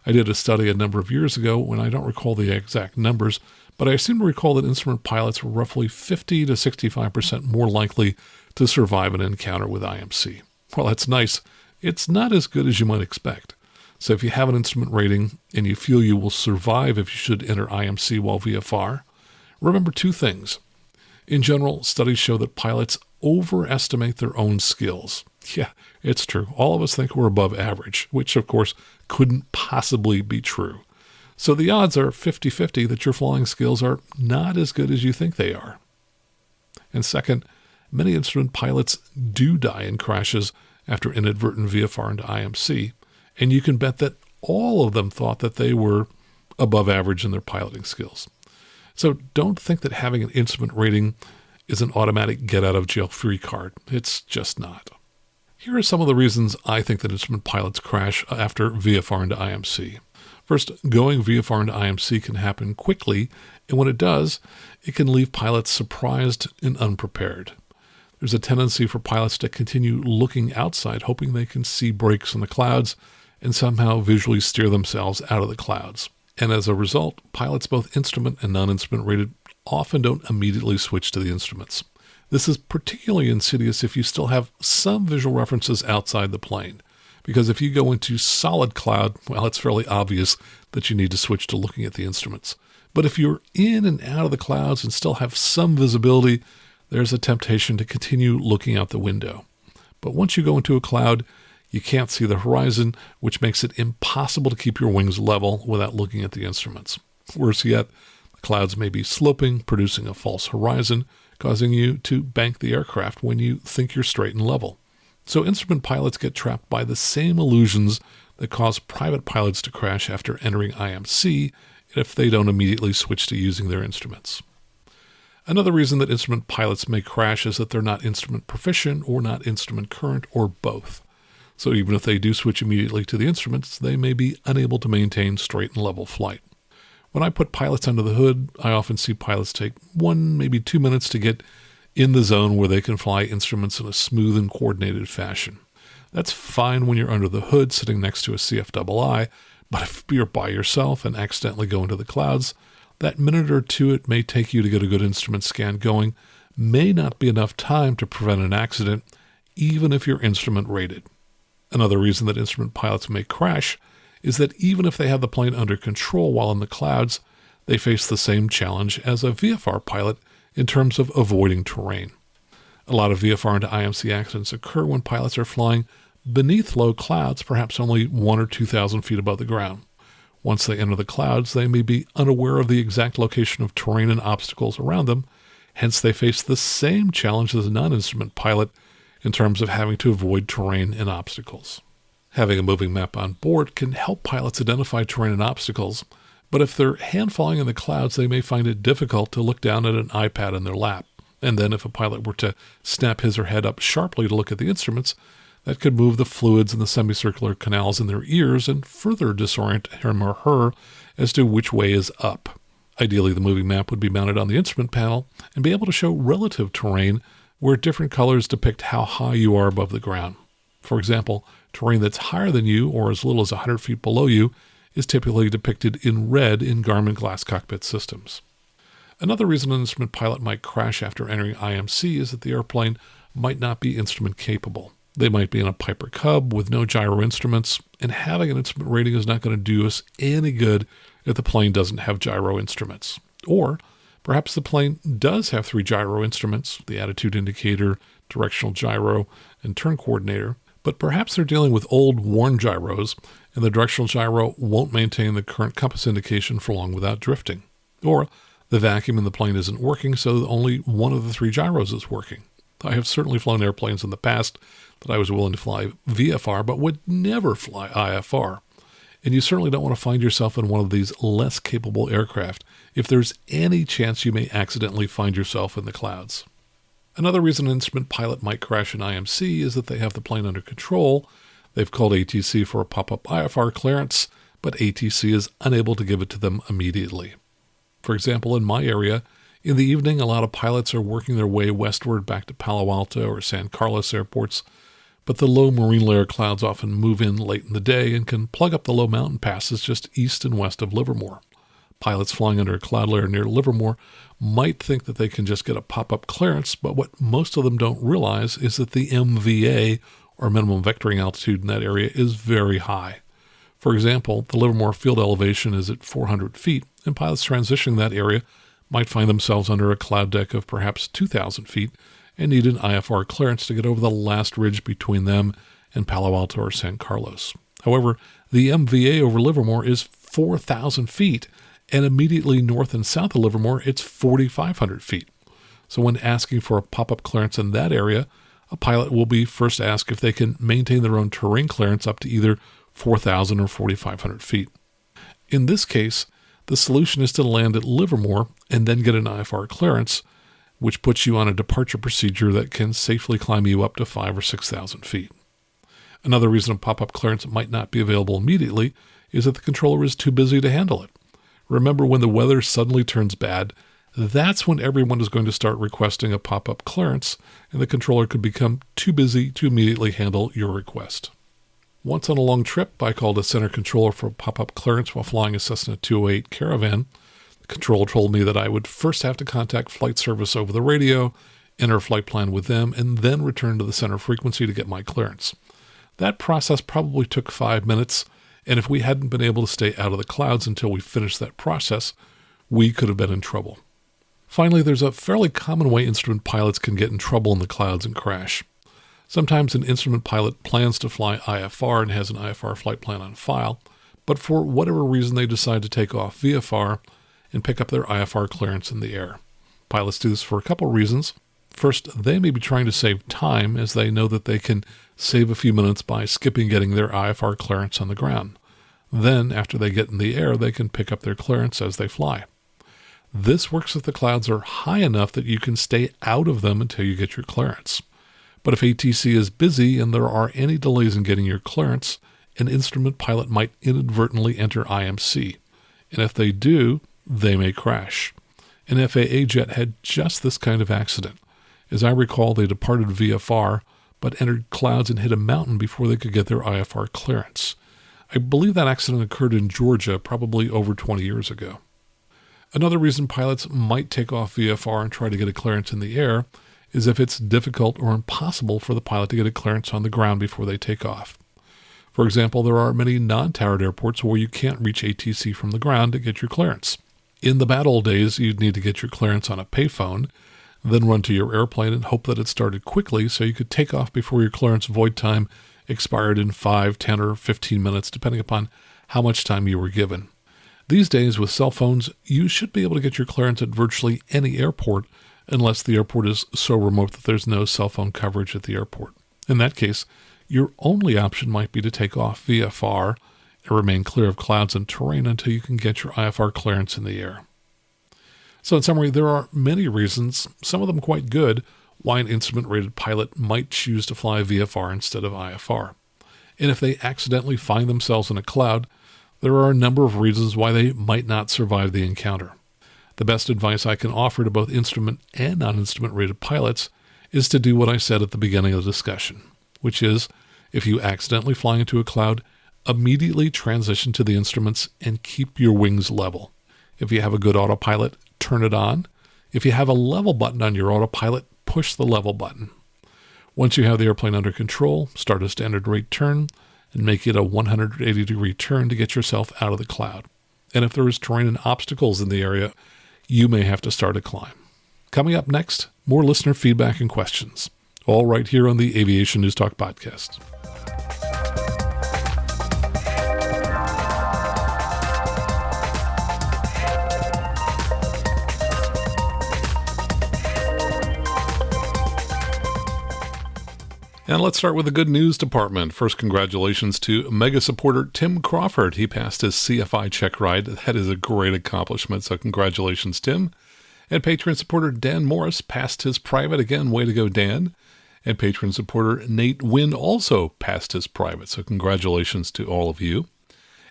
I did a study a number of years ago, and I don't recall the exact numbers, but I seem to recall that instrument pilots were roughly 50 to 65% more likely to survive an encounter with IMC. Well, that's nice. It's not as good as you might expect. So if you have an instrument rating and you feel you will survive if you should enter IMC while VFR, remember two things. In general, studies show that pilots overestimate their own skills. Yeah, it's true. All of us think we're above average, which of course couldn't possibly be true. So the odds are 50-50 that your flying skills are not as good as you think they are. And second, many instrument pilots do die in crashes after inadvertent VFR into IMC, and you can bet that all of them thought that they were above average in their piloting skills. So don't think that having an instrument rating is an automatic get-out-of-jail-free card. It's just not. Here are some of the reasons I think that instrument pilots crash after VFR into IMC. First, going VFR into IMC can happen quickly, and when it does, it can leave pilots surprised and unprepared. There's a tendency for pilots to continue looking outside, hoping they can see breaks in the clouds and somehow visually steer themselves out of the clouds. And as a result, pilots, both instrument and non-instrument rated, often don't immediately switch to the instruments. This is particularly insidious if you still have some visual references outside the plane, because if you go into solid cloud, well, it's fairly obvious that you need to switch to looking at the instruments. But if you're in and out of the clouds and still have some visibility, there's a temptation to continue looking out the window. But once you go into a cloud, you can't see the horizon, which makes it impossible to keep your wings level without looking at the instruments. Worse yet, the clouds may be sloping, producing a false horizon, causing you to bank the aircraft when you think you're straight and level. So instrument pilots get trapped by the same illusions that cause private pilots to crash after entering IMC if they don't immediately switch to using their instruments. Another reason that instrument pilots may crash is that they're not instrument proficient or not instrument current or both. So even if they do switch immediately to the instruments, they may be unable to maintain straight and level flight. When I put pilots under the hood, I often see pilots take 1, maybe 2 minutes to get in the zone where they can fly instruments in a smooth and coordinated fashion. That's fine when you're under the hood sitting next to a CFII, but if you're by yourself and accidentally go into the clouds, that minute or two it may take you to get a good instrument scan going may not be enough time to prevent an accident, even if you're instrument rated. Another reason that instrument pilots may crash is that even if they have the plane under control while in the clouds, they face the same challenge as a VFR pilot in terms of avoiding terrain. A lot of VFR into IMC accidents occur when pilots are flying beneath low clouds, perhaps only 1,000 or 2,000 feet above the ground. Once they enter the clouds, they may be unaware of the exact location of terrain and obstacles around them, hence they face the same challenge as a non-instrument pilot in terms of having to avoid terrain and obstacles. Having a moving map on board can help pilots identify terrain and obstacles, but if they're hand-flying in the clouds, they may find it difficult to look down at an iPad in their lap. And then if a pilot were to snap his or head up sharply to look at the instruments, that could move the fluids in the semicircular canals in their ears and further disorient him or her as to which way is up. Ideally, the moving map would be mounted on the instrument panel and be able to show relative terrain where different colors depict how high you are above the ground. For example, terrain that's higher than you or as little as 100 feet below you is typically depicted in red in Garmin glass cockpit systems. Another reason an instrument pilot might crash after entering IMC is that the airplane might not be instrument capable. They might be in a Piper Cub with no gyro instruments, and having an instrument rating is not going to do us any good if the plane doesn't have gyro instruments. Or perhaps the plane does have 3 gyro instruments, the attitude indicator, directional gyro, and turn coordinator, but perhaps they're dealing with old, worn gyros, and the directional gyro won't maintain the current compass indication for long without drifting. Or the vacuum in the plane isn't working, so only one of the 3 gyros is working. I have certainly flown airplanes in the past that I was willing to fly VFR, but would never fly IFR. And you certainly don't want to find yourself in one of these less capable aircraft if there's any chance you may accidentally find yourself in the clouds. Another reason an instrument pilot might crash in IMC is that they have the plane under control. They've called ATC for a pop-up IFR clearance, but ATC is unable to give it to them immediately. For example, in my area, in the evening, a lot of pilots are working their way westward back to Palo Alto or San Carlos airports, but the low marine layer clouds often move in late in the day and can plug up the low mountain passes just east and west of Livermore. Pilots flying under a cloud layer near Livermore might think that they can just get a pop-up clearance, but what most of them don't realize is that the MVA, or minimum vectoring altitude in that area, is very high. For example, the Livermore field elevation is at 400 feet, and pilots transitioning that area might find themselves under a cloud deck of perhaps 2,000 feet and need an IFR clearance to get over the last ridge between them and Palo Alto or San Carlos. However, the MVA over Livermore is 4,000 feet, and immediately north and south of Livermore, it's 4,500 feet. So when asking for a pop-up clearance in that area, a pilot will be first asked if they can maintain their own terrain clearance up to either 4,000 or 4,500 feet. In this case, the solution is to land at Livermore and then get an IFR clearance, which puts you on a departure procedure that can safely climb you up to 5,000 or 6,000 feet. Another reason a pop-up clearance might not be available immediately is that the controller is too busy to handle it. Remember, when the weather suddenly turns bad, that's when everyone is going to start requesting a pop-up clearance, and the controller could become too busy to immediately handle your request. Once on a long trip, I called a center controller for a pop-up clearance while flying a Cessna 208 Caravan. The controller told me that I would first have to contact flight service over the radio, enter a flight plan with them, and then return to the center frequency to get my clearance. That process probably took 5 minutes, and if we hadn't been able to stay out of the clouds until we finished that process, we could have been in trouble. Finally, there's a fairly common way instrument pilots can get in trouble in the clouds and crash. Sometimes an instrument pilot plans to fly IFR and has an IFR flight plan on file, but for whatever reason they decide to take off VFR and pick up their IFR clearance in the air. Pilots do this for a couple reasons. First, they may be trying to save time as they know that they can save a few minutes by skipping getting their IFR clearance on the ground. Then, after they get in the air, they can pick up their clearance as they fly. This works if the clouds are high enough that you can stay out of them until you get your clearance. But if ATC is busy and there are any delays in getting your clearance, an instrument pilot might inadvertently enter IMC. And if they do, they may crash. An FAA jet had just this kind of accident. As I recall, they departed VFR, but entered clouds and hit a mountain before they could get their IFR clearance. I believe that accident occurred in Georgia probably over 20 years ago. Another reason pilots might take off VFR and try to get a clearance in the air is if it's difficult or impossible for the pilot to get a clearance on the ground before they take off. For example, there are many non-towered airports where you can't reach ATC from the ground to get your clearance. In the bad old days, you'd need to get your clearance on a payphone, then run to your airplane and hope that it started quickly so you could take off before your clearance void time expired in 5, 10, or 15 minutes, depending upon how much time you were given. These days, with cell phones, you should be able to get your clearance at virtually any airport, unless the airport is so remote that there's no cell phone coverage at the airport. In that case, your only option might be to take off VFR and remain clear of clouds and terrain until you can get your IFR clearance in the air. So in summary, there are many reasons, some of them quite good, why an instrument-rated pilot might choose to fly VFR instead of IFR. And if they accidentally find themselves in a cloud, there are a number of reasons why they might not survive the encounter. The best advice I can offer to both instrument and non-instrument rated pilots is to do what I said at the beginning of the discussion, which is, if you accidentally fly into a cloud, immediately transition to the instruments and keep your wings level. If you have a good autopilot, turn it on. If you have a level button on your autopilot, push the level button. Once you have the airplane under control, start a standard rate turn and make it a 180-degree turn to get yourself out of the cloud. And if there is terrain and obstacles in the area, you may have to start a climb. Coming up next, more listener feedback and questions, all right here on the Aviation News Talk podcast. And let's start with the good news department. First, congratulations to Mega supporter Tim Crawford. He passed his CFI check ride. That is a great accomplishment, so congratulations, Tim. And Patreon supporter Dan Morris passed his private. Again, way to go, Dan. And Patreon supporter Nate Wynn also passed his private, so congratulations to all of you.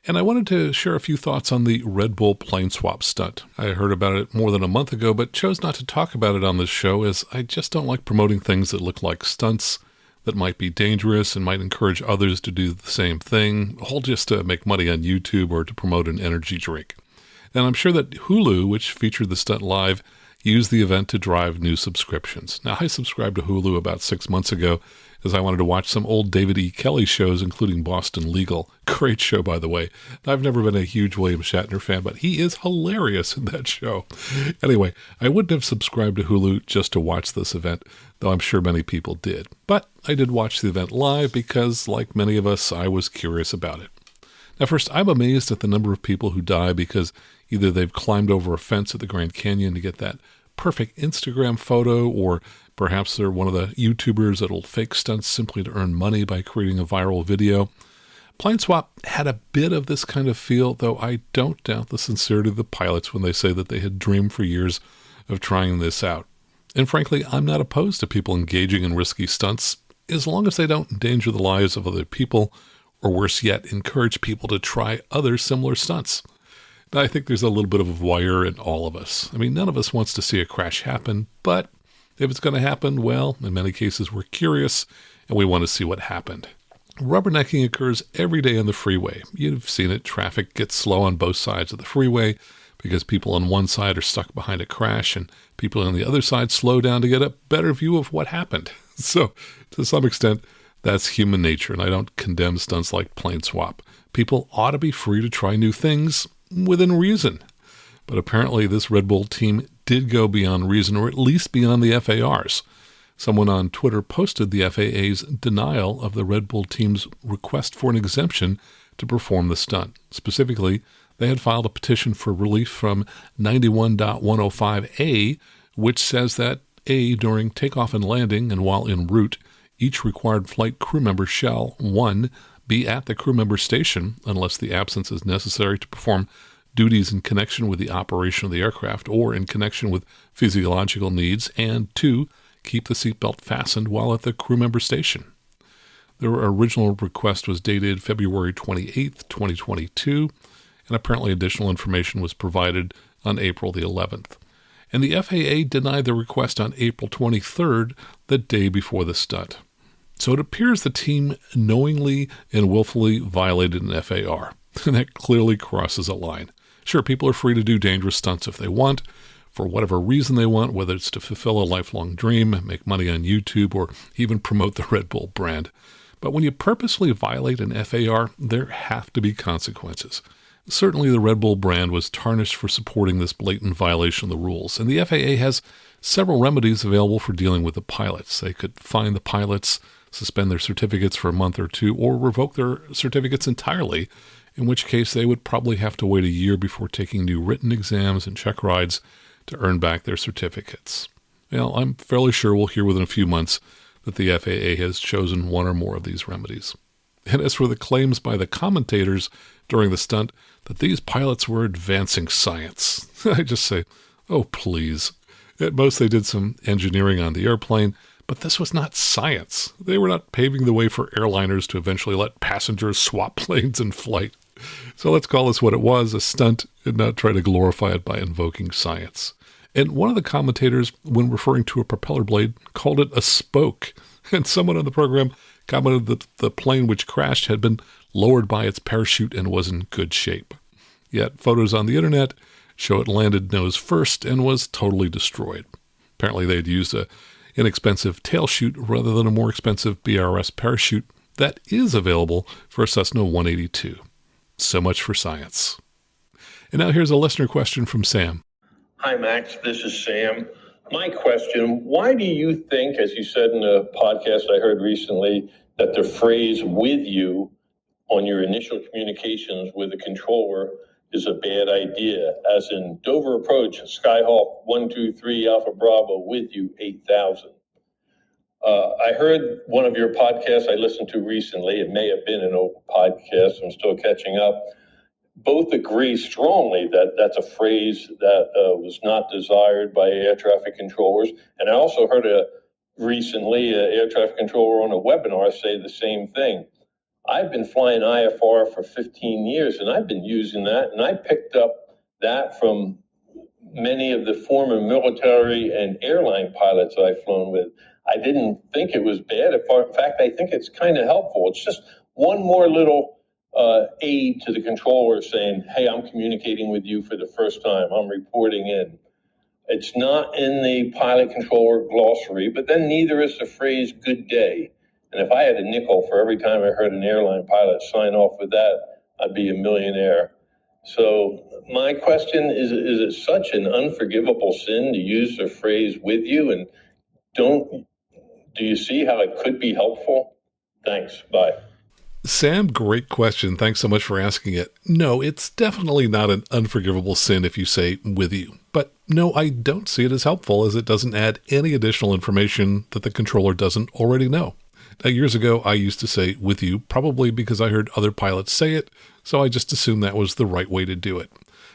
And I wanted to share a few thoughts on the Red Bull plane swap stunt. I heard about it more than a month ago, but chose not to talk about it on this show as I just don't like promoting things that look like stunts that might be dangerous and might encourage others to do the same thing, all just to make money on YouTube or to promote an energy drink. And I'm sure that Hulu, which featured the stunt live, used the event to drive new subscriptions. Now, I subscribed to Hulu about 6 months ago as I wanted to watch some old David E. Kelly shows, including Boston Legal. Great show, by the way. I've never been a huge William Shatner fan, but he is hilarious in that show. Anyway, I wouldn't have subscribed to Hulu just to watch this event, though I'm sure many people did. But I did watch the event live because, like many of us, I was curious about it. Now, first, I'm amazed at the number of people who die because either they've climbed over a fence at the Grand Canyon to get that perfect Instagram photo, or perhaps they're one of the YouTubers that'll fake stunts simply to earn money by creating a viral video. Plane Swap had a bit of this kind of feel, though I don't doubt the sincerity of the pilots when they say that they had dreamed for years of trying this out. And frankly, I'm not opposed to people engaging in risky stunts as long as they don't endanger the lives of other people, or worse yet, encourage people to try other similar stunts. Now, I think there's a little bit of a voyeur in all of us. I mean, none of us wants to see a crash happen, but if it's going to happen, well, in many cases we're curious and we want to see what happened. Rubbernecking occurs every day on the freeway. You've seen it. Traffic gets slow on both sides of the freeway because people on one side are stuck behind a crash and people on the other side slow down to get a better view of what happened. So, to some extent, that's human nature, and I don't condemn stunts like plane swap. People ought to be free to try new things within reason. But apparently this Red Bull team did go beyond reason, or at least beyond the FAR's. Someone on Twitter posted the FAA's denial of the Red Bull team's request for an exemption to perform the stunt. Specifically, they had filed a petition for relief from 91.105A, which says that A, during takeoff and landing and while en route, each required flight crew member shall, 1, be at the crew member station unless the absence is necessary to perform duties in connection with the operation of the aircraft or in connection with physiological needs, and 2, keep the seatbelt fastened while at the crew member station. Their original request was dated February 28th, 2022, and apparently additional information was provided on April the 11th. And the FAA denied the request on April 23rd, the day before the stunt. So it appears the team knowingly and willfully violated an FAR, and that clearly crosses a line. Sure, people are free to do dangerous stunts if they want, for whatever reason they want, whether it's to fulfill a lifelong dream, make money on YouTube, or even promote the Red Bull brand. But when you purposely violate an FAR, there have to be consequences. Certainly the Red Bull brand was tarnished for supporting this blatant violation of the rules, and the FAA has several remedies available for dealing with the pilots. They could fine the pilots, suspend their certificates for a month or two, or revoke their certificates entirely, in which case they would probably have to wait a year before taking new written exams and check rides to earn back their certificates. Well, I'm fairly sure we'll hear within a few months that the FAA has chosen one or more of these remedies. And as for the claims by the commentators during the stunt that these pilots were advancing science, I just say, oh, please. At most, they did some engineering on the airplane, but this was not science. They were not paving the way for airliners to eventually let passengers swap planes in flight. So let's call this what it was, a stunt, and not try to glorify it by invoking science. And one of the commentators, when referring to a propeller blade, called it a spoke. And someone on the program commented that the plane which crashed had been lowered by its parachute and was in good shape. Yet photos on the internet show it landed nose first and was totally destroyed. Apparently they had used an inexpensive tail chute rather than a more expensive BRS parachute that is available for a Cessna 182. So much for science. And now here's a listener question from Sam. Hi, Max. This is Sam. My question, why do you think, as you said in a podcast I heard recently, that the phrase "with you" on your initial communications with the controller is a bad idea? As in Dover approach, Skyhawk 123 Alpha Bravo with you 8000. I heard one of your podcasts I listened to recently. It may have been an old podcast. I'm still catching up. Both agree strongly that that's a phrase that was not desired by air traffic controllers. And I also heard recently an air traffic controller on a webinar say the same thing. I've been flying IFR for 15 years, and I've been using that, and I picked up that from many of the former military and airline pilots I've flown with. I didn't think it was bad. In fact, I think it's kind of helpful. It's just one more little aid to the controller saying, hey, I'm communicating with you for the first time. I'm reporting in. It's not in the pilot controller glossary, but then neither is the phrase good day. And if I had a nickel for every time I heard an airline pilot sign off with that, I'd be a millionaire. So my question is it such an unforgivable sin to use the phrase with you? And do you see how it could be helpful? Thanks. Bye. Sam, great question. Thanks so much for asking it. No, it's definitely not an unforgivable sin if you say with you. But no, I don't see it as helpful as it doesn't add any additional information that the controller doesn't already know. Now, years ago, I used to say with you, probably because I heard other pilots say it, so I just assumed that was the right way to do it.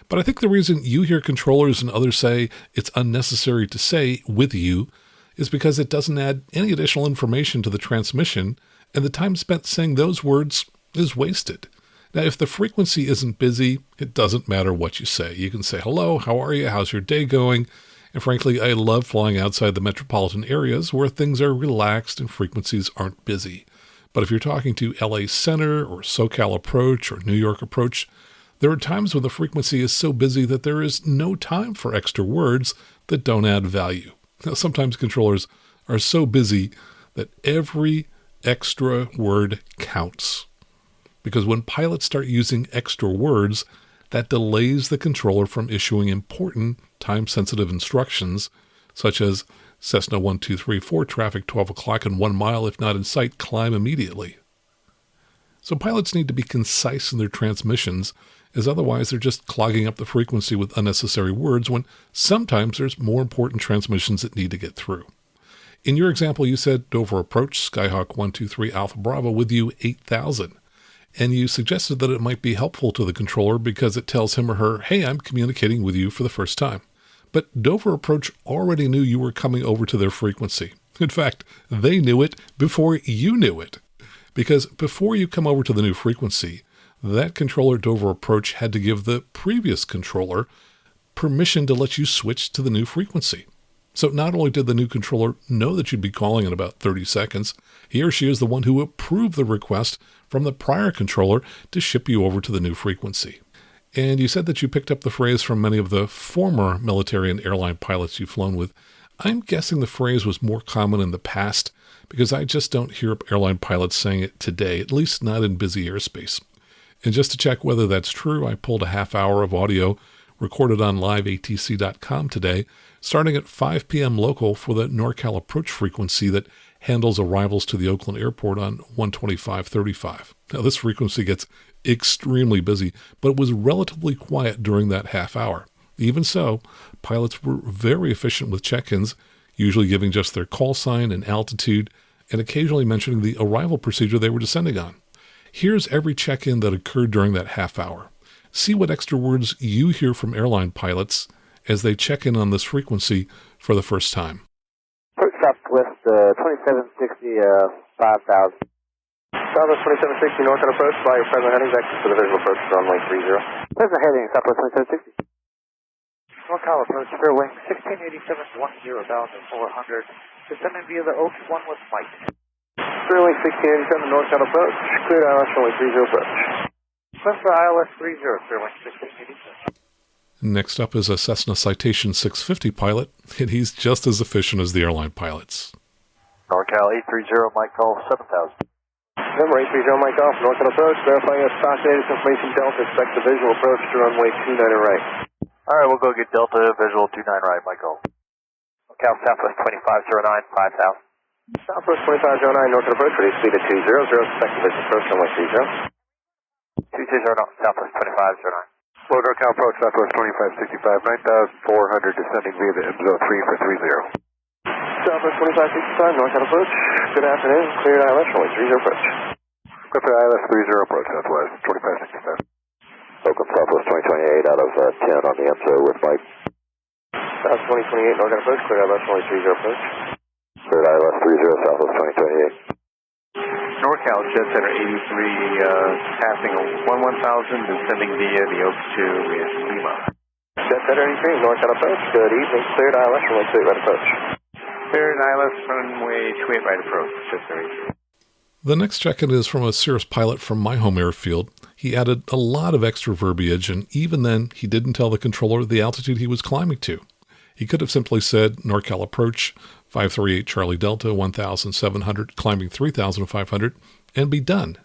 But I think the reason you hear controllers and others say it's unnecessary to say with you is because it doesn't add any additional information to the transmission, and the time spent saying those words is wasted. Now, if the frequency isn't busy, it doesn't matter what you say. You can say, hello, how are you? How's your day going? And frankly, I love flying outside the metropolitan areas where things are relaxed and frequencies aren't busy. But if you're talking to LA Center or SoCal Approach or New York Approach, there are times when the frequency is so busy that there is no time for extra words that don't add value. Now, sometimes controllers are so busy that every extra word counts. Because when pilots start using extra words, that delays the controller from issuing important time-sensitive instructions, such as Cessna 1234 traffic 12 o'clock and 1 mile, if not in sight, climb immediately. So pilots need to be concise in their transmissions, as otherwise they're just clogging up the frequency with unnecessary words when sometimes there's more important transmissions that need to get through. In your example, you said Dover Approach, Skyhawk 123 Alpha Bravo with you 8000. And you suggested that it might be helpful to the controller because it tells him or her, hey, I'm communicating with you for the first time. But Dover Approach already knew you were coming over to their frequency. In fact, they knew it before you knew it. Because before you come over to the new frequency, that controller Dover Approach had to give the previous controller permission to let you switch to the new frequency. So not only did the new controller know that you'd be calling in about 30 seconds, he or she is the one who approved the request from the prior controller to ship you over to the new frequency. And you said that you picked up the phrase from many of the former military and airline pilots you've flown with. I'm guessing the phrase was more common in the past because I just don't hear airline pilots saying it today, at least not in busy airspace. And just to check whether that's true, I pulled a half hour of audio recorded on liveatc.com today, starting at 5 p.m. local for the NorCal approach frequency that handles arrivals to the Oakland airport on 125.35. Now, this frequency gets extremely busy, but it was relatively quiet during that half hour. Even so, pilots were very efficient with check-ins, usually giving just their call sign and altitude, and occasionally mentioning the arrival procedure they were descending on. Here's every check-in that occurred during that half hour. See what extra words you hear from airline pilots as they check in on this frequency for the first time. Approach Southwest 2760, 5000. Southwest 2760, northbound approach, fly your present headings, exit for the visual approach, runway 30. Present heading, Southwest 2760. NorCal approach, fair wing 1687, 10,400. Descending via the Oaks 1 with flight. Fair wing 1687, northbound approach, cleared ILS runway 30 approach. Clear for ILS 30, fair wing 1687. Next up is a Cessna Citation 650 pilot, and he's just as efficient as the airline pilots. NorCal 830, Mike Golf 7000. Number 830, Mike Golf, northbound approach, verifying a stock data confirmation Delta, expect the visual approach to runway 29 right. All right, we'll go get Delta, visual 29 right, Mike Golf. NorCal Southwest 2509, 5000. Southwest 2509, northbound approach, ready speed at 200, expect the visual approach runway 30. 220, Southwest 2509. Low NorCal approach, Southwest 2565, 9400, descending via the IMZO 3 for 30. Southwest 2565, northbound approach, good afternoon, cleared ILS runway 30 approach. Clear for ILS 30 approach, Southwest 2565. Welcome Southwest 2028 out of 10 on the IMZO with Mike. Southwest 2028, northbound approach, cleared ILS runway 30 approach. Cleared ILS 30, Southwest 2028. NorCal Jet Center 83, passing 1000, descending via the Oaks 2 with Lima. Jet Center 83, northbound approach, good evening, cleared ILS runway 28 right approach. Cleared ILS runway 28 right approach, Jet Center 83. The next check-in is from a Cirrus pilot from my home airfield. He added a lot of extra verbiage, and even then, he didn't tell the controller the altitude he was climbing to. He could have simply said, NorCal approach, 538 Charlie Delta, 1,700, climbing 3,500, and be done.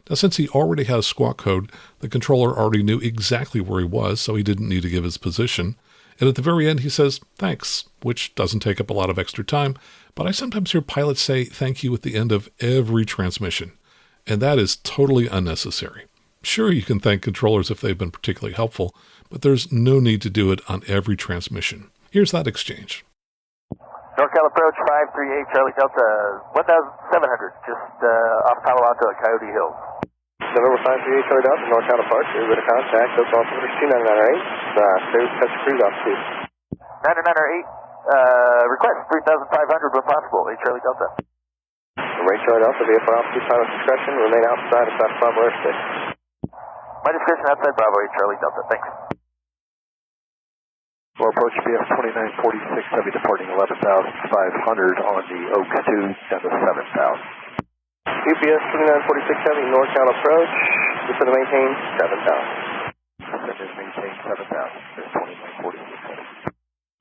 Now, since he already had a squawk code, the controller already knew exactly where he was, so he didn't need to give his position. And at the very end, he says, thanks, which doesn't take up a lot of extra time, but I sometimes hear pilots say thank you at the end of every transmission, and that is totally unnecessary. Sure, you can thank controllers if they've been particularly helpful, but there's no need to do it on every transmission. Here's that exchange. NorCal approach 538 Charlie Delta 1,700, just off Palo Alto at Coyote Hills. November 538 Charlie Delta, NorCal approach, you're going to contact us altimeter 2998, clear touch cruise altitude. 9908, request 3,500 when possible, 8 Charlie Delta. Ray Charlie Delta, VFR altitude, pilot discretion, remain outside of South Bravo airspace. My discretion outside Bravo, 8 Charlie Delta, thanks. Well, approach BF 2946, heavy departing 11,500 on the Oaks 2, down to 7,000. UPS 2946 heavy, NorCal approach, descend to maintain 7,000. Descend to maintain 7,000, there's 2946 heavy.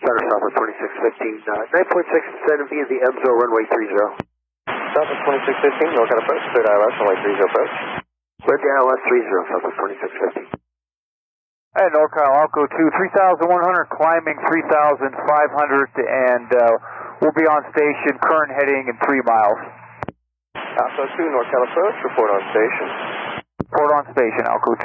Center Southwest 2615, 9.6 descend via the IMZO runway 30. Southwest 2615, NorCal approach, cleared ILS runway 30 approach. Cleared the ILS 30, Southwest 2615. Hey, NorCal, Alco 2, 3,100, climbing 3,500, and we'll be on station, current heading in 3 miles. Alco 2, NorCal approach, report on station. Report on station, Alco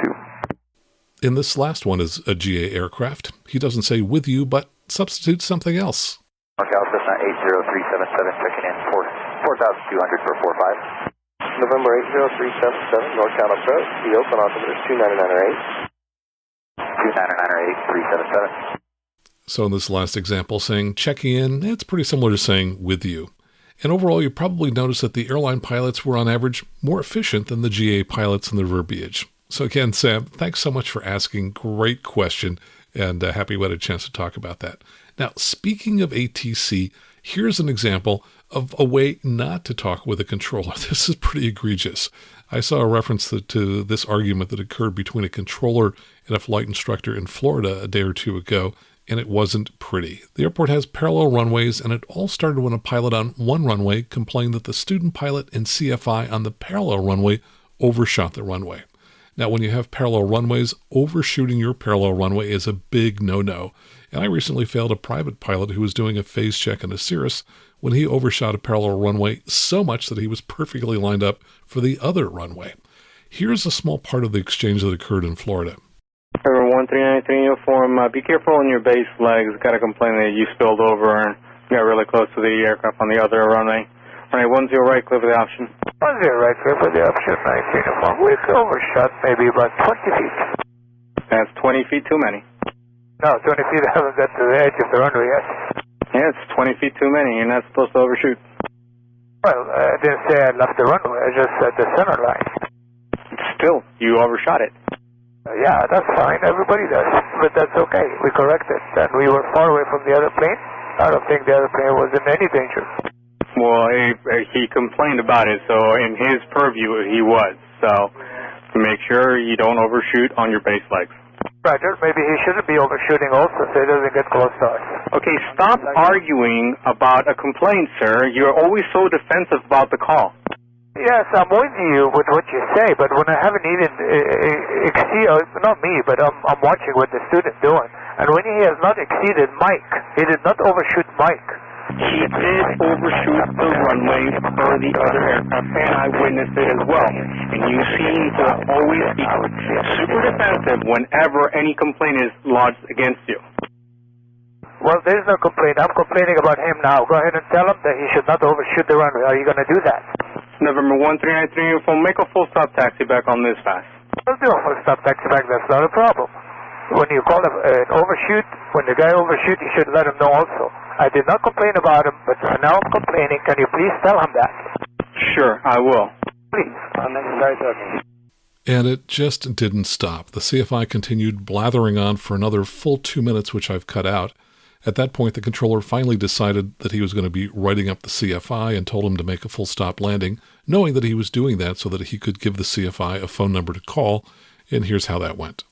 2. In this last one is a GA aircraft. He doesn't say with you, but substitute something else. NorCal Cessna 80377, checking in 4,200 for 45. November 80377, NorCal approach, the open altimeter is 2998. 2998377. So in this last example, saying checking in, it's pretty similar to saying with you. And overall, you probably noticed that the airline pilots were on average more efficient than the GA pilots in the verbiage. So again, Sam, thanks so much for asking. Great question, and happy we had a chance to talk about that. Now, speaking of ATC, here's an example of a way not to talk with a controller. This is pretty egregious. I saw a reference to this argument that occurred between a controller and a flight instructor in Florida a day or two ago, and it wasn't pretty. The airport has parallel runways, and it all started when a pilot on one runway complained that the student pilot and CFI on the parallel runway overshot the runway. Now, when you have parallel runways, overshooting your parallel runway is a big no-no. And I recently failed a private pilot who was doing a phase check in a Cirrus when he overshot a parallel runway so much that he was perfectly lined up for the other runway. Here's a small part of the exchange that occurred in Florida. River 1393 uniform, be careful on your base flags. Got a complaint that you spilled over and got really close to the aircraft on the other runway. Runway 10 right, clear for the option. 10 right, clear for the option, 19 uniform. We've overshot maybe about 20 feet. That's 20 feet too many. No, 20 feet, I haven't got to the edge of the runway yet. Yeah, it's 20 feet too many. You're not supposed to overshoot. Well, I didn't say I left the runway. I just said the center line. Still, you overshot it. Yeah, that's fine. Everybody does. But that's okay. We corrected. And we were far away from the other plane. I don't think the other plane was in any danger. Well, he complained about it, so in his purview, he was. So make sure you don't overshoot on your base legs. Roger. Maybe he shouldn't be overshooting also so he doesn't get close to us. Okay, stop arguing about a complaint, sir. You're always so defensive about the call. Yes, I'm with you with what you say, but when I haven't even not me, but I'm watching what the student's doing. And when he has not exceeded Mike, he did not overshoot Mike. He did overshoot the runway for the other aircraft, and I witnessed it as well. And you seem to always be super defensive whenever any complaint is lodged against you. Well, there's no complaint. I'm complaining about him now. Go ahead and tell him that he should not overshoot the runway. Are you going to do that? November 1393 uniform, make a full stop taxi back on this fast. We'll do a full stop taxi back. That's not a problem. When you call an overshoot, when the guy overshoot, you should let him know also. I did not complain about him, but now I'm complaining. Can you please tell him that? Sure, I will. Please. I'm next guy talking. And it just didn't stop. The CFI continued blathering on for another full 2 minutes, which I've cut out. At that point, the controller finally decided that he was going to be writing up the CFI and told him to make a full stop landing, knowing that he was doing that so that he could give the CFI a phone number to call. And here's how that went.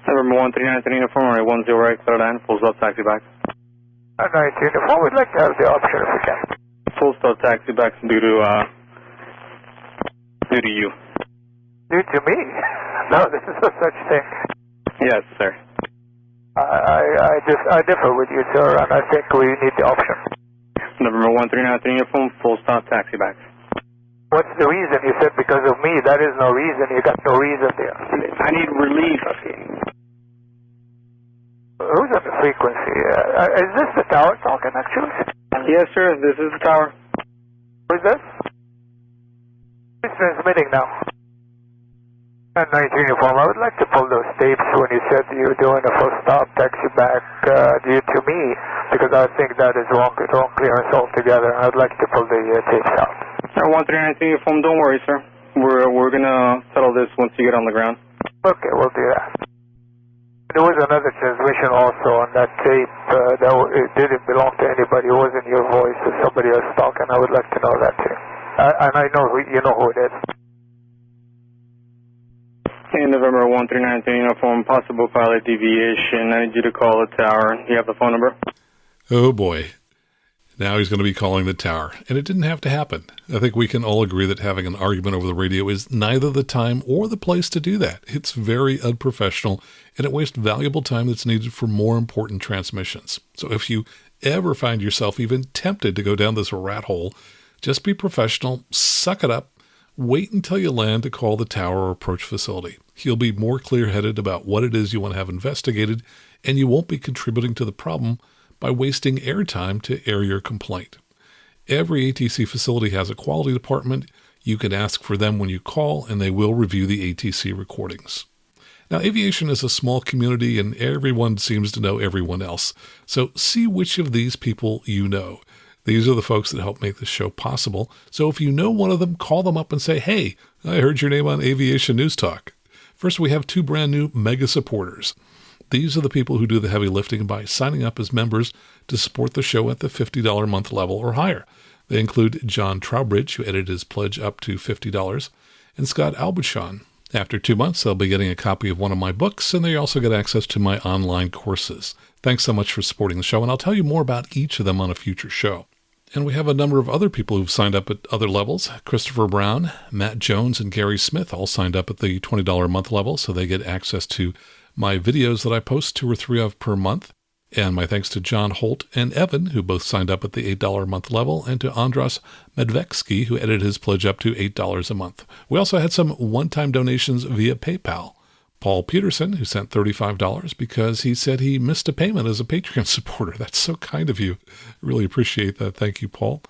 November 1393 uniform, right 10 right, clear line, full stop taxi back. 19 uniform, we'd like to have the option if we can. Full stop taxi back due to you. Due to me? No, this is no such thing. Yes, sir. I differ with you, sir, and I think we need the option. November 1393 uniform, full stop taxi back. What's the reason? You said because of me. That is no reason. You got no reason there. I need relief. Who's on the frequency? Is this the tower talking, actually? Yes, sir. This is the tower. Who is this? Who's transmitting now? 19 uniform. I would like to pull those tapes when you said you were doing a full stop taxi back due to me, because I think that is wrong clearance altogether. I'd like to pull the tapes out. 1393 uniform. Don't worry, sir. We're gonna settle this once you get on the ground. Okay, we'll do that. There was another transmission also on that tape that it didn't belong to anybody. It wasn't your voice. It's somebody else talking. I would like to know that too. And I know you know who it is. Okay, November 1393 uniform, possible pilot deviation. I need you to call the tower. You have the phone number? Oh boy. Now he's going to be calling the tower. And it didn't have to happen. I think we can all agree that having an argument over the radio is neither the time or the place to do that. It's very unprofessional, and it wastes valuable time that's needed for more important transmissions. So if you ever find yourself even tempted to go down this rat hole, just be professional, suck it up, wait until you land to call the tower or approach facility. You'll be more clear-headed about what it is you want to have investigated, and you won't be contributing to the problem by wasting airtime to air your complaint. Every ATC facility has a quality department. You can ask for them when you call, and they will review the ATC recordings. Now, aviation is a small community, and everyone seems to know everyone else. So see which of these people you know. These are the folks that help make this show possible. So if you know one of them, call them up and say, hey, I heard your name on Aviation News Talk. First, we have two brand new mega supporters. These are the people who do the heavy lifting by signing up as members to support the show at the $50 a month level or higher. They include John Trowbridge, who edited his pledge up to $50, and Scott Albuchon. After 2 months, they'll be getting a copy of one of my books, and they also get access to my online courses. Thanks so much for supporting the show, and I'll tell you more about each of them on a future show. And we have a number of other people who've signed up at other levels. Christopher Brown, Matt Jones, and Gary Smith all signed up at the $20 a month level, so they get access to my videos that I post 2 or 3 of per month. And my thanks to John Holt and Evan, who both signed up at the $8 a month level, and to Andras Medveksky, who edited his pledge up to $8 a month. We also had some one-time donations via PayPal. Paul Peterson, who sent $35 because he said he missed a payment as a Patreon supporter. That's so kind of you. Really appreciate that. Thank you, Paul.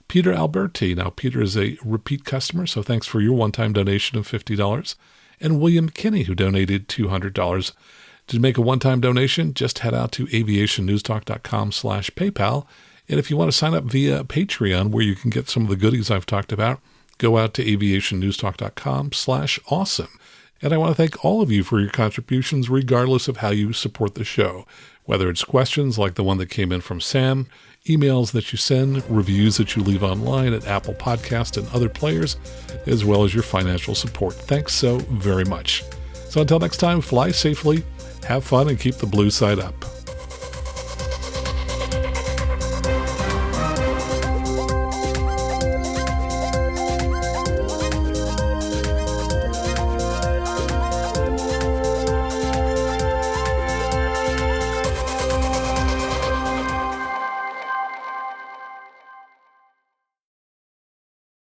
Peter Alberti. Now, Peter is a repeat customer, so thanks for your one-time donation of $50. And William Kinney, who donated $200. To make a one-time donation, just head out to aviationnewstalk.com/PayPal And if you want to sign up via Patreon, where you can get some of the goodies I've talked about, go out to aviationnewstalk.com/awesome. And I want to thank all of you for your contributions, regardless of how you support the show, whether it's questions like the one that came in from Sam, emails that you send, reviews that you leave online at Apple Podcast and other players, as well as your financial support. Thanks so very much. So until next time, fly safely, have fun, and keep the blue side up.